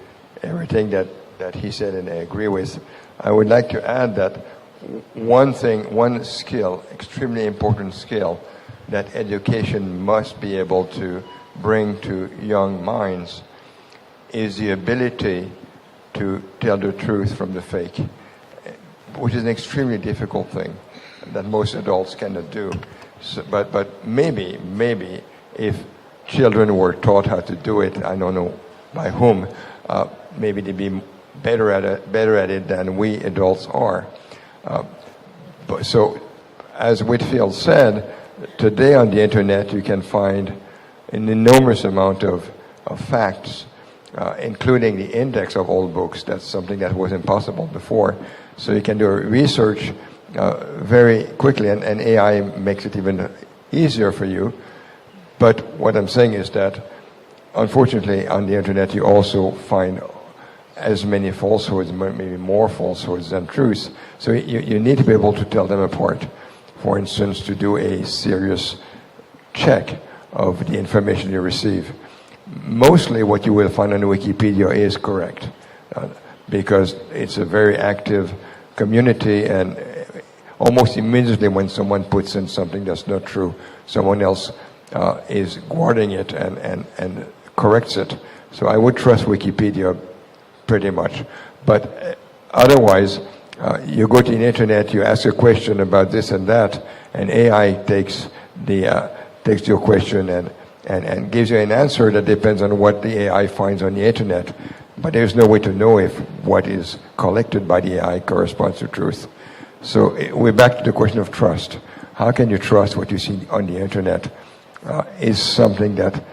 everything that he said, and I agree with. I would like to add that one skill, extremely important skill, that education must be able to bring to young minds is the ability to tell the truth from the fake, which is an extremely difficult thing that most adults cannot do. So, but maybe if children were taught how to do it, I don't know by whom, maybe they'd be better at it than we adults are. So, as Whitfield said, today on the internet you can find an enormous amount of facts, including the index of all books. That's something that was impossible before. So you can do research very quickly, and AI makes it even easier for you. But what I'm saying is that, unfortunately, on the internet you also find as many falsehoods, maybe more falsehoods than truths. So you need to be able to tell them apart. For instance, to do a serious check of the information you receive. Mostly what you will find on Wikipedia is correct, because it's a very active community, and almost immediately when someone puts in something that's not true, someone else is guarding it and corrects it. So I would trust Wikipedia pretty much. But otherwise, you go to the internet, you ask a question about this and that, and AI takes your question and gives you an answer that depends on what the AI finds on the internet. But there's no way to know if what is collected by the AI corresponds to truth. So we're back to the question of trust. How can you trust what you see on the internet? Is something that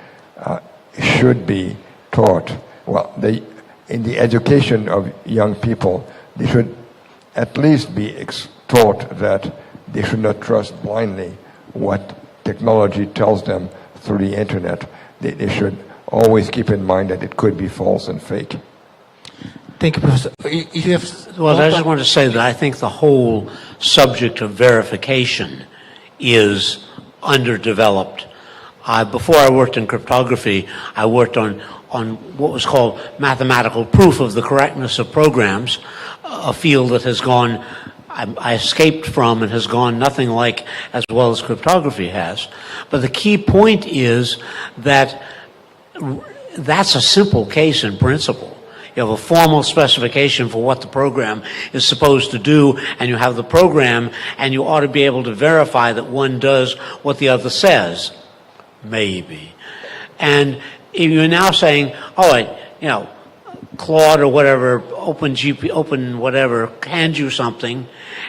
should be taught. Well, in the education of young people, they should at least be taught that they should not trust blindly what technology tells them through the internet. They should always keep in mind that it could be false and fake. Thank you, Professor. Well, I just want to say that I think the whole subject of verification is underdeveloped. Before I worked in cryptography, I worked on what was called mathematical proof of the correctness of programs. a field that has gone, I escaped from and has gone nothing like as well as cryptography has. But the key point is that that's a simple case in principle. You have a formal specification for what the program is supposed to do, and you have the program, and you ought to be able to verify that one does what the other says. Maybe. And if you're now saying, Claude or whatever, open whatever, hands you something,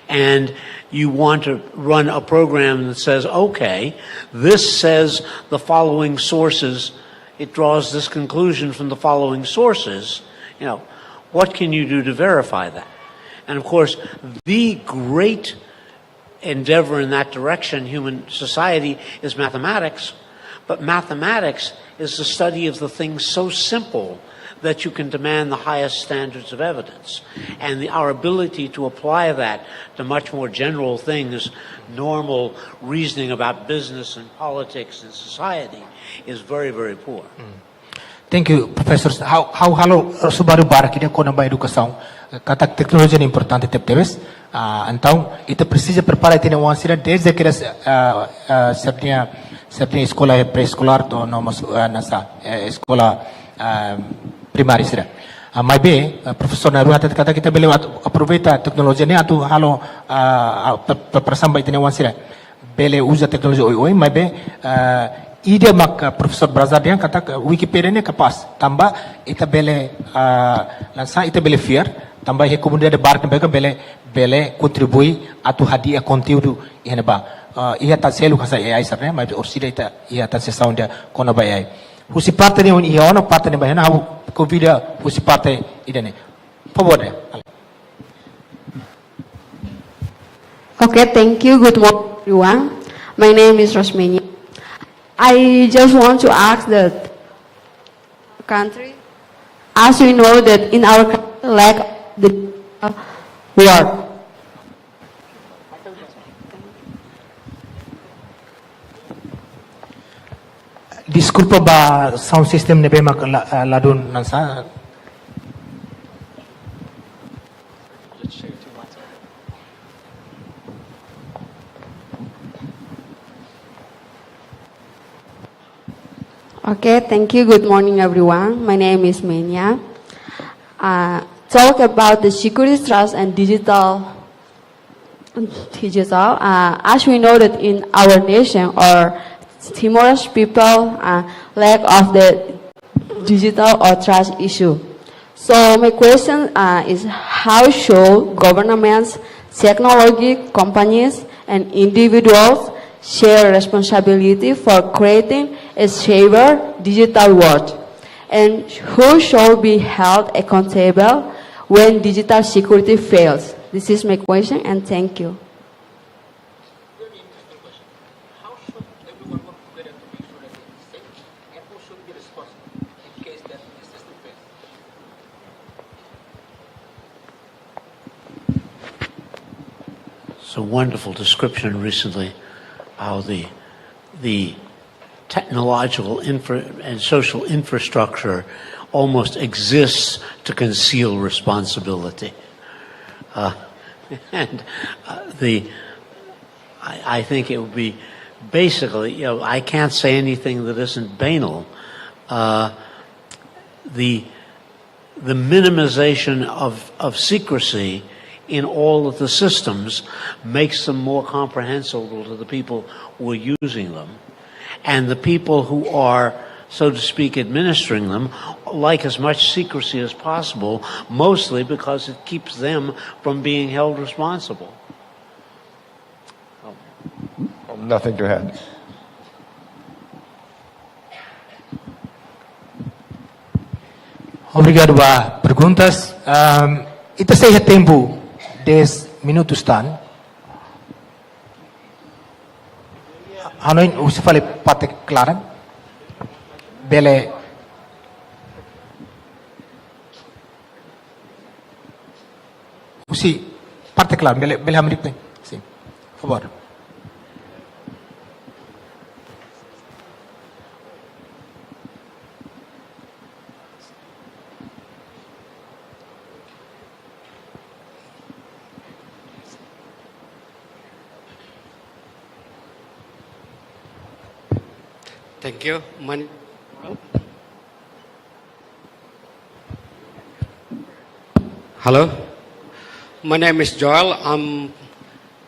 and you want to run a program that says, okay, this says the following sources, it draws this conclusion from the following sources, what can you do to verify that? And of course, the great endeavor in that direction, human society, is mathematics. But mathematics is the study of the things so simple that you can demand the highest standards of evidence. And our ability to apply that to much more general things, normal reasoning about business and politics and society, is very, very poor. Thank you, Professor. How halo subaru barak ida kona ba educação kata teknologi é importante tepteves. Então, ita precisa preparar tina wansira desde que sabia escola pré-escolar do nomos nasa escola primária sira. Mas bem, professor Naru hata kata kita bele aproveita teknologi ni atu halo preparação ba tina wansira bele usa teknologi oi mas bem ide mak professor Brazadian kata Wikipedia ni kapas tambah ita bele lansa ita bele fiar tambah he kemudian ada barak mereka bele kontribui atau hadiah kontinuo ihana ba ia tak selu kasa AI sarne mas orsida ita ia tak sesau dia kona ba AI husi parte ni ia ona parte ni ba hena covid husi parte ida ni favor dia. Okay, thank you. Good morning, everyone. My name is Rosmini. I just want to ask that country, as we know that in our country lack the word. Disculpa ba sound system nebe mak ladun nansa. Okay, thank you. Good morning, everyone. My name is Menia. Talk about the security trust and digital. As we know that in our nation or Timorese people lack of the digital or trust issue. So my question is how should governments, technology companies, and individuals share responsibility for creating a safer digital world? And who should be held accountable when digital security fails? This is my question, and thank you. Very interesting question. How should everyone work together to make sure that it is safe? And who should be responsible in case that the system fails? It's a wonderful description recently how the technological and social infrastructure almost exists to conceal responsibility. I think it would be basically, I can't say anything that isn't banal. The minimization of secrecy in all of the systems makes them more comprehensible to the people who are using them. And the people who are, so to speak, administering them like as much secrecy as possible, mostly because it keeps them from being held responsible. Nothing to add. Obrigado a perguntas. Ita saya tempo 10 minutos tan. Hanoin usi fale parte clara. Bele usi parte clara. Bele hamrik. Sim. Por favor. Thank you. Hello. My name is Joel. I'm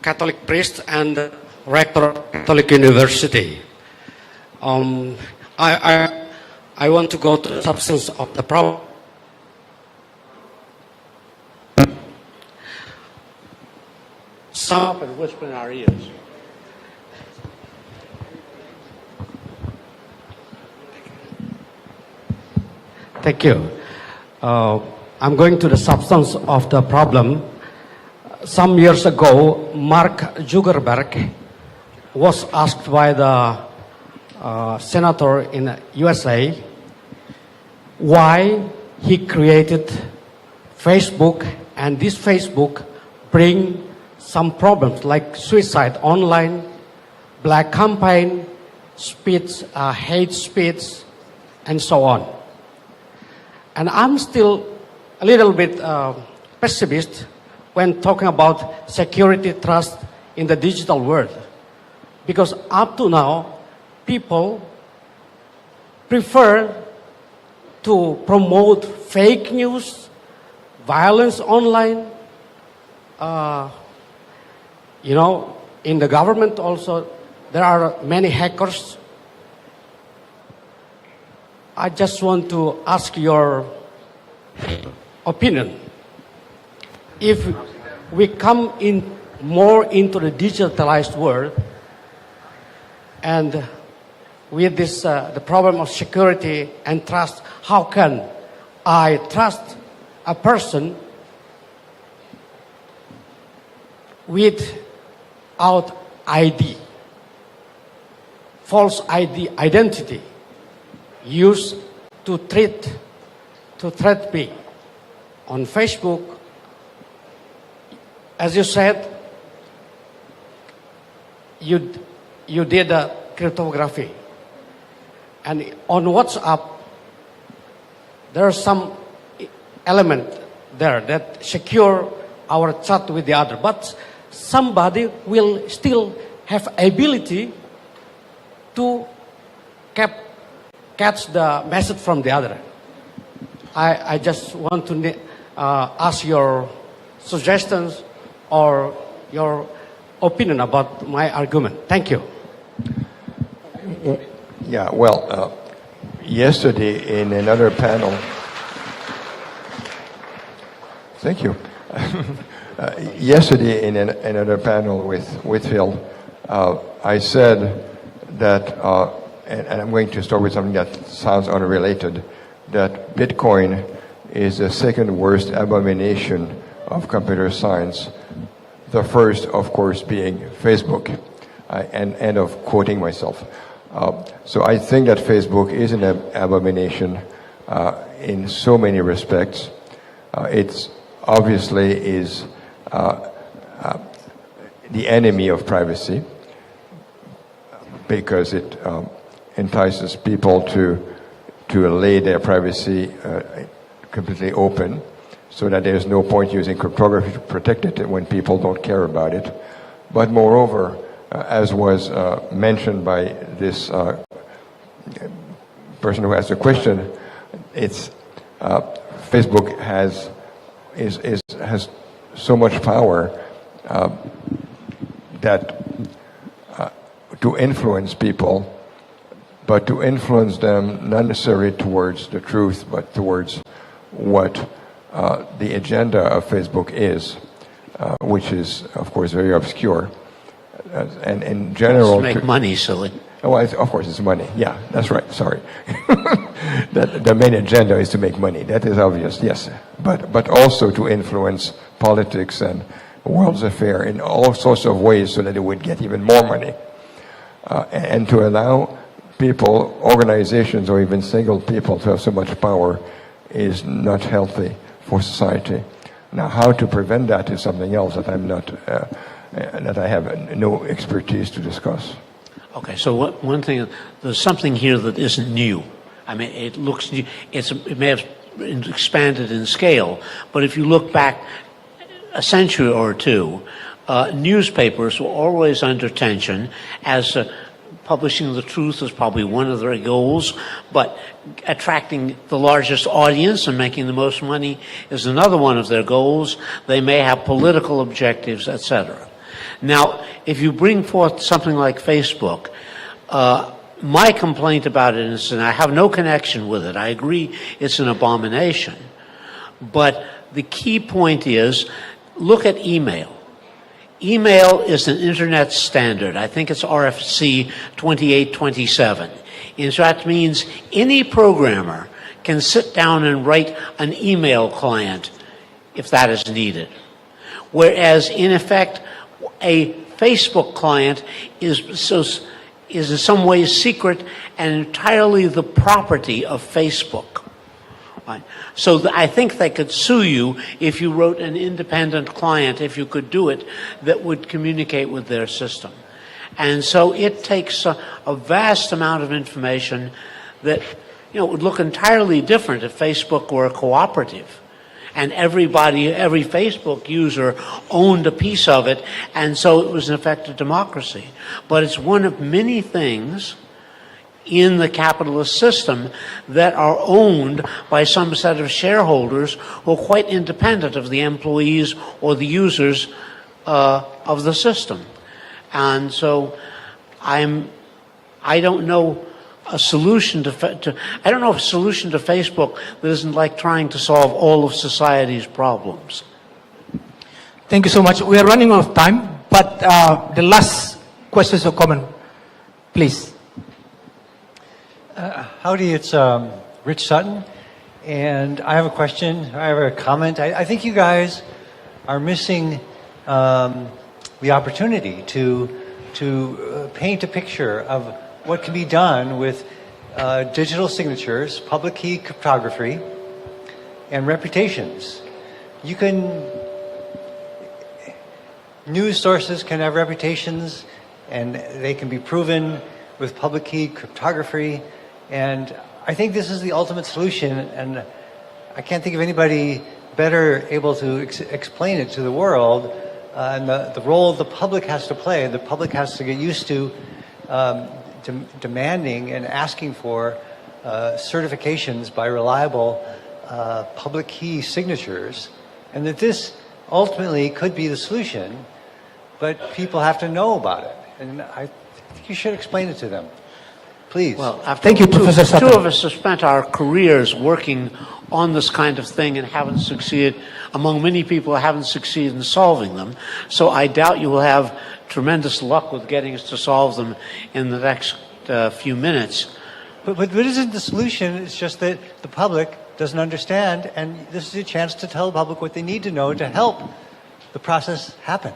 Catholic priest and rector of Catholic University. I want to go to the substance of the problem. Stop and whisper in our ears. Thank you. I'm going to the substance of the problem. Some years ago, Mark Zuckerberg was asked by the senator in the USA why he created Facebook, and this Facebook bring some problems like suicide online, black campaign, speech, hate speech, and so on. And I'm still a little bit pessimist when talking about security trust in the digital world. Because up to now, people prefer to promote fake news, violence online. In the government also, there are many hackers. I just want to ask your opinion. If we come in more into the digitalized world, and with this the problem of security and trust, how can I trust a person without ID, false identity, used to threat me on Facebook? As you said, you did a cryptography, and on WhatsApp there are some element there that secure our chat with the other, but somebody will still have ability to catch the message from the other. I just want to ask your suggestions or your opinion about my argument. Thank you. Yeah, well, yesterday in another panel, thank you. Yesterday in another panel with Whitfield, I said that, and I'm going to start with something that sounds unrelated, that Bitcoin is the second worst abomination of computer science. The first, of course, being Facebook. And end of quoting myself. So I think that Facebook is an abomination in so many respects. It's obviously is the enemy of privacy because it entices people to lay their privacy completely open, so that there's no point using cryptography to protect it when people don't care about it. But moreover, as was mentioned by this person who asked the question, it's Facebook has so much power that to influence people, but to influence them not necessarily towards the truth, but towards what the agenda of Facebook is, which is, of course, very obscure. And in general, to make money, silly. Oh, of course, it's money. Yeah, that's right. Sorry. The main agenda is to make money. That is obvious, yes. But also to influence politics and world's affair in all sorts of ways so that it would get even more money. And to allow people, organizations, or even single people to have so much power is not healthy for society. Now, how to prevent that is something else that I'm not, that I have no expertise to discuss. Okay, so one thing, there's something here that isn't new. I mean, it looks new. It may have expanded in scale, but if you look back a century or two, newspapers were always under tension as publishing the truth is probably one of their goals, but attracting the largest audience and making the most money is another one of their goals. They may have political objectives, etc. Now, if you bring forth something like Facebook, my complaint about it is, and I have no connection with it, I agree it's an abomination, but the key point is, look at email. Email is an internet standard. I think it's RFC 2827. And so that means any programmer can sit down and write an email client if that is needed. Whereas, in effect, a Facebook client is in some ways secret and entirely the property of Facebook. Right. So I think they could sue you if you wrote an independent client, if you could do it, that would communicate with their system. And so it takes a vast amount of information that, would look entirely different if Facebook were a cooperative. And every Facebook user owned a piece of it, and so it was in effect a democracy. But it's one of many things in the capitalist system that are owned by some set of shareholders who are quite independent of the employees or the users of the system. And so I don't know a solution to Facebook that isn't like trying to solve all of society's problems. Thank you so much. We are running out of time, but the last questions or comment, please. Howdy, it's Rich Sutton, and I have a question, I have a comment. I think you guys are missing the opportunity to paint a picture of what can be done with digital signatures, public key cryptography, and reputations. News sources can have reputations, and they can be proven with public key cryptography. And I think this is the ultimate solution, and I can't think of anybody better able to explain it to the world, and the role the public has to play. The public has to get used to demanding and asking for certifications by reliable public key signatures, and that this ultimately could be the solution, but people have to know about it. And I think you should explain it to them. Please. Well, Thank you, Professor Sutton. Two of us have spent our careers working on this kind of thing and haven't succeeded, among many people, haven't succeeded in solving them. So I doubt you will have tremendous luck with getting us to solve them in the next few minutes. But what isn't the solution? It's just that the public doesn't understand, and this is a chance to tell the public what they need to know to help the process happen.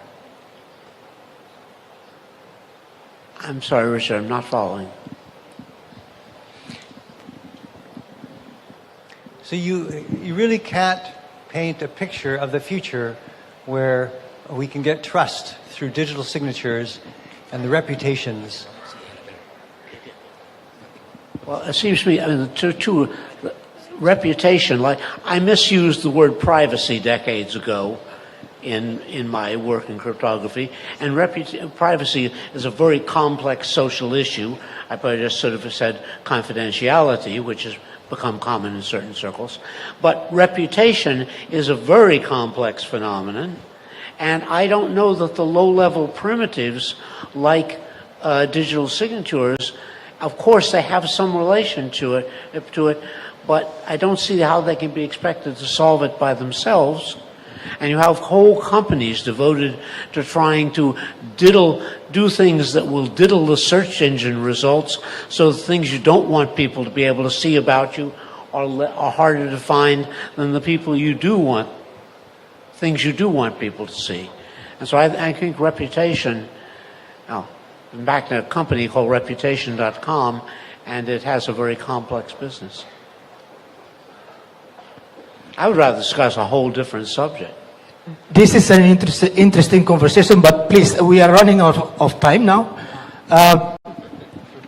I'm sorry, Richard, I'm not following. So you really can't paint a picture of the future where we can get trust through digital signatures and the reputations. Well, it seems to me, to reputation, like I misused the word privacy decades ago in my work in cryptography, and privacy is a very complex social issue. I probably just sort of said confidentiality, which has become common in certain circles. But reputation is a very complex phenomenon, and I don't know that the low-level primitives like digital signatures, of course they have some relation to it, but I don't see how they can be expected to solve it by themselves. And you have whole companies devoted to trying to do things that will diddle the search engine results, so the things you don't want people to be able to see about you are harder to find than the people you do want, things you do want people to see. And so I think reputation, I'm back to a company called Reputation.com, and it has a very complex business. I would rather discuss a whole different subject. This is an interesting conversation, but please, we are running out of time now.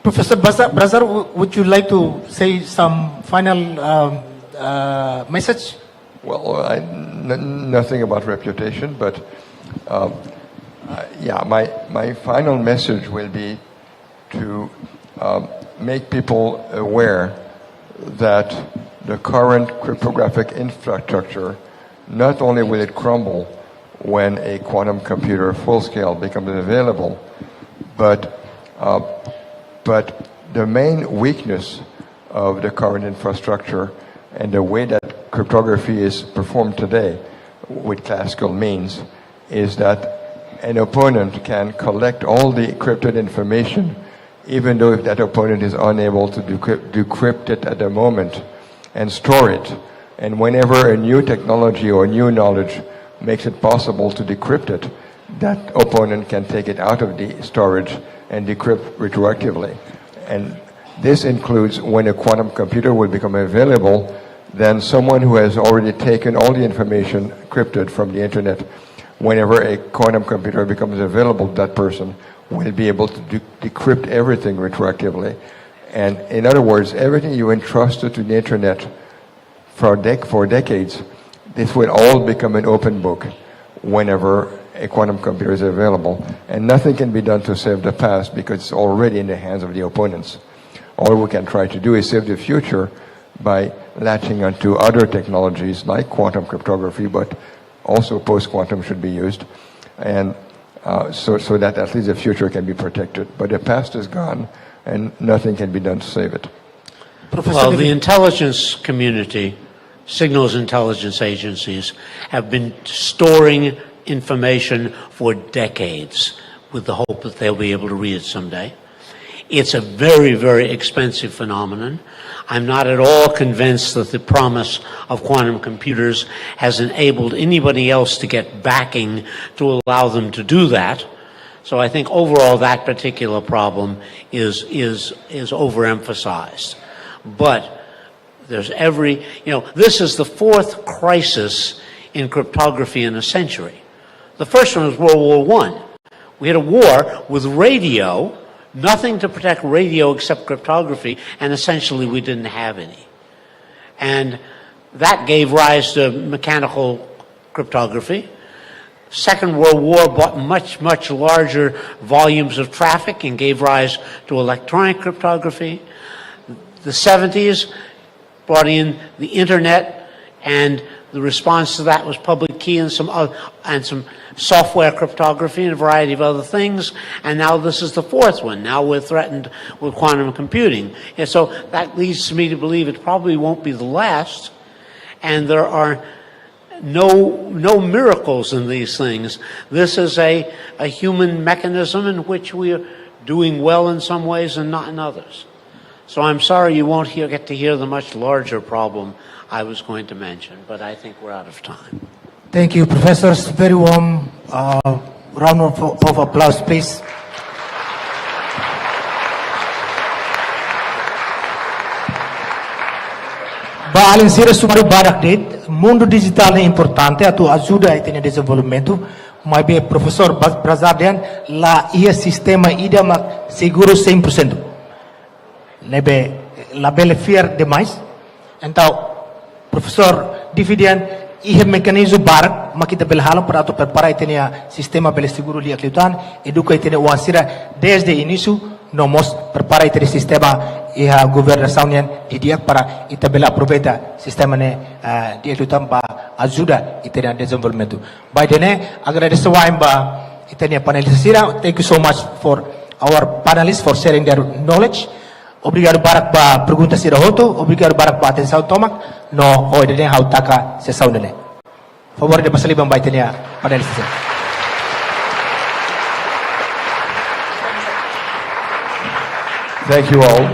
Professor Brazar, would you like to say some final message? Well, nothing about reputation, but yeah, my final message will be to make people aware that the current cryptographic infrastructure, not only will it crumble when a quantum computer full scale becomes available, but the main weakness of the current infrastructure and the way that cryptography is performed today with classical means is that an opponent can collect all the encrypted information, even though if that opponent is unable to decrypt it at the moment, and store it. And whenever a new technology or new knowledge makes it possible to decrypt it, that opponent can take it out of the storage and decrypt retroactively. And this includes when a quantum computer will become available, then someone who has already taken all the information encrypted from the internet, whenever a quantum computer becomes available, that person will be able to decrypt everything retroactively. And in other words, everything you entrusted to the internet for decades, this will all become an open book whenever a quantum computer is available. And nothing can be done to save the past because it's already in the hands of the opponents. All we can try to do is save the future by latching onto other technologies like quantum cryptography, but also post-quantum should be used, and so that at least the future can be protected. But the past is gone, and nothing can be done to save it. Well, the intelligence community, signals intelligence agencies, have been storing information for decades with the hope that they'll be able to read it someday. It's a very, very expensive phenomenon. I'm not at all convinced that the promise of quantum computers has enabled anybody else to get backing to allow them to do that. So I think overall that particular problem is overemphasized. But there's this is the fourth crisis in cryptography in a century. The first one was World War I. We had a war with radio, nothing to protect radio except cryptography, and essentially we didn't have any. And that gave rise to mechanical cryptography. Second World War brought much, much larger volumes of traffic and gave rise to electronic cryptography. The 70s brought in the internet, and the response to that was public key and some software cryptography and a variety of other things. And now this is the fourth one. Now we're threatened with quantum computing. And so that leads me to believe it probably won't be the last. And there are no miracles in these things. This is a human mechanism in which we are doing well in some ways and not in others. So I'm sorry you won't get to hear the much larger problem I was going to mention, but I think we're out of time. Thank you, professors. Very warm round of applause, please. Além de ser sumário barak mundo digital é importante, atu ajuda a ter desenvolvimento, mas bem professor Brazadian lá ia sistema idama seguro 100%. Nebe la belle fier demais. Então, professor dividian ia mecanismo barak makita belhalam para atu preparar itenia sistema belle seguro li aklitan, educa itenia uansira desde início nomos prepara itenia sistema e a governação dia para itabela aproveita sistema dia lutam para ajuda itenia desenvolvimento. By the agradeço a itenia panelistas. Thank you so much for our panelists for sharing their knowledge. Obrigado barak ba pergunta sira hoto, obrigado barak ba atenção tomak no hoidene hautaka sessão nele. Favor de pasaliban ba itenia panelistas. Thank you all.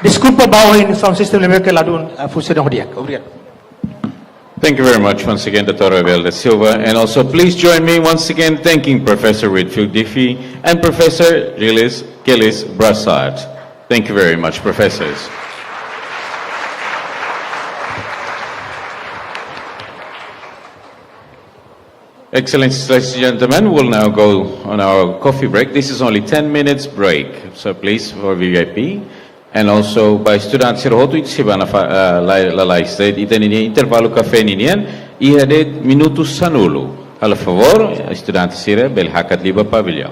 Desculpa bawah sound system level que ladun fungsi dong dia. Obrigado. Thank you very much once again, Dr. Abel da Silva. And also please join me once again thanking Professor Whitfield Diffie and Professor Gillis Brassard. Thank you very much, professors. Excellencies, ladies and gentlemen, we'll now go on our coffee break. This is only 10 minutes break, so please, for VIP. And also, by students here, hotu itsibana la laiste, iteni intervalo caffè ninian, ihade minutos sanulu. Al favor, students here, belhakat liba pavilion.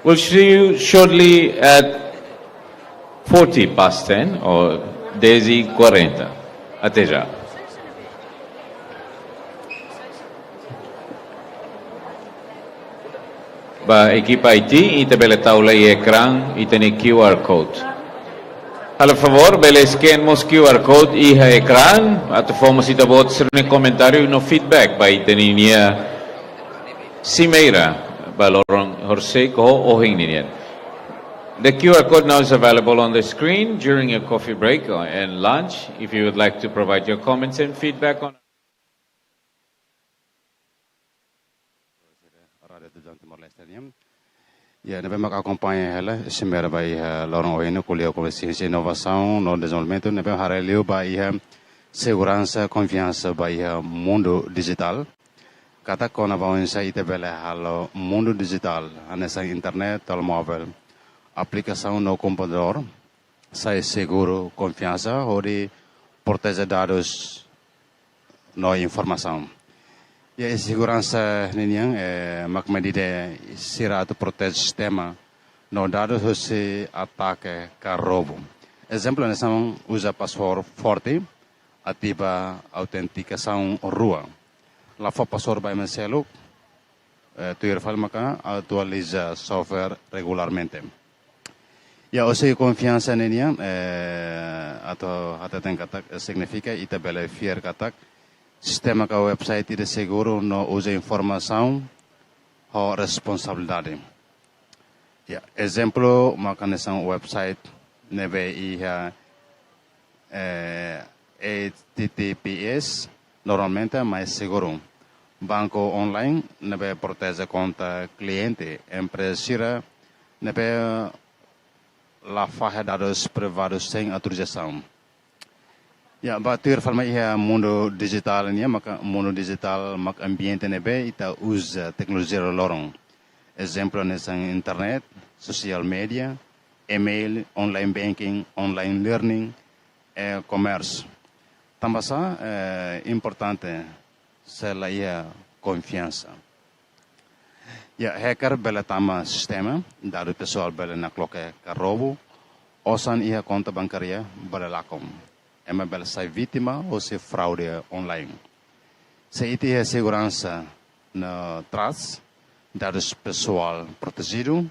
We'll see you shortly at 10:40 or 10:40. Até já. Ba equipa IT itabele taula e ecrã e tem QR code. Por favor, bele scan mos QR code e ha ecrã, ato fomos itabot ser ne comentário no feedback ba itenia Cimeira ba lorong horsei ko ohing ninian. The QR code now is available on the screen during your coffee break and lunch. If you would like to provide your comments and feedback on Ya, nebe mak acompanha ela, Cimeira vai lorong oino colheu com Ciência Inovação, no Desenvolvimento, nebe hareleu vai segurança, confiança vai mundo digital. Kata kona vai insight bele halo mundo digital, anessa internet, telemóvel, aplicação no computador, sai seguro, confiança, ori proteger dados no informação. E a segurança niniang mak medida siratu protege sistema no dados se ataque ka roubo. Exemplo nessa usa password forte ativa autenticação rua. La fo password by menselo tu irfal maka atualiza software regularmente. Ya ose confiança niniang atau hata tengkatak significa itabele fier katak sistema ka website de seguro no usa informação ou responsabilidade. Ya, exemplo, makanasang website nebe iha HTTPS normalmente mais seguro. Banco online nebe protege conta cliente, empresa nebe la faja dados privados sem autorização. Ya, batur falma ia mundo digital ni maka mundo digital mak ambiente nebe ita usa teknologi lorong. Exemplo nessa internet, social media, email, online banking, online learning, commerce. Tambasa importante sela ia confiança. Ya, hacker bela tama sistema, dado pessoal bela na cloque karobo, osan ia conta bancária bela lakom. Ema bela sai vítima ou se fraude online. Se iti é segurança na traz, dados pessoal protegido,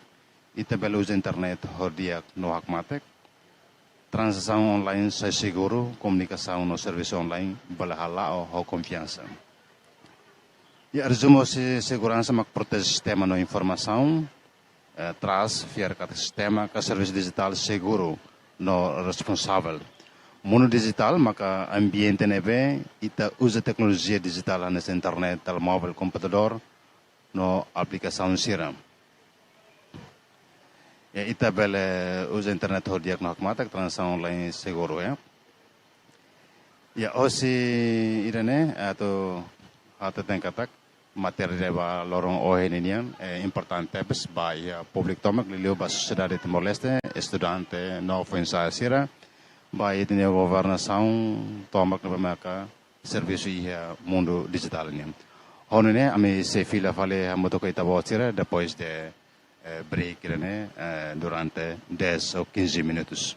ita bela usa internet hordiak no hakmatek, transação online sai seguro, comunicação no serviço online bela hala ou confiança. E resumo se segurança mak protege sistema no informação, traz fiar kat sistema ka serviço digital seguro no responsável. Mundo digital maka ambiente nebe ita usa tecnologia digital nessa internet, telemóvel, computador no aplicação sira. Ya ita bele usa internet hodiak no hakmatak transação online seguro ya. Ya osi irene atau hata tengkatak materi deba lorong oheninian importante bes ba ya public tomak lilio bas sociedade Timor-Leste, estudante no ofensa sira. Ba itine governação tomak na maka serviço ia mundo digital niam. Honene ami se fila fale hamoto ko itabo sira depois de break irene durante 10 ou 15 minutos.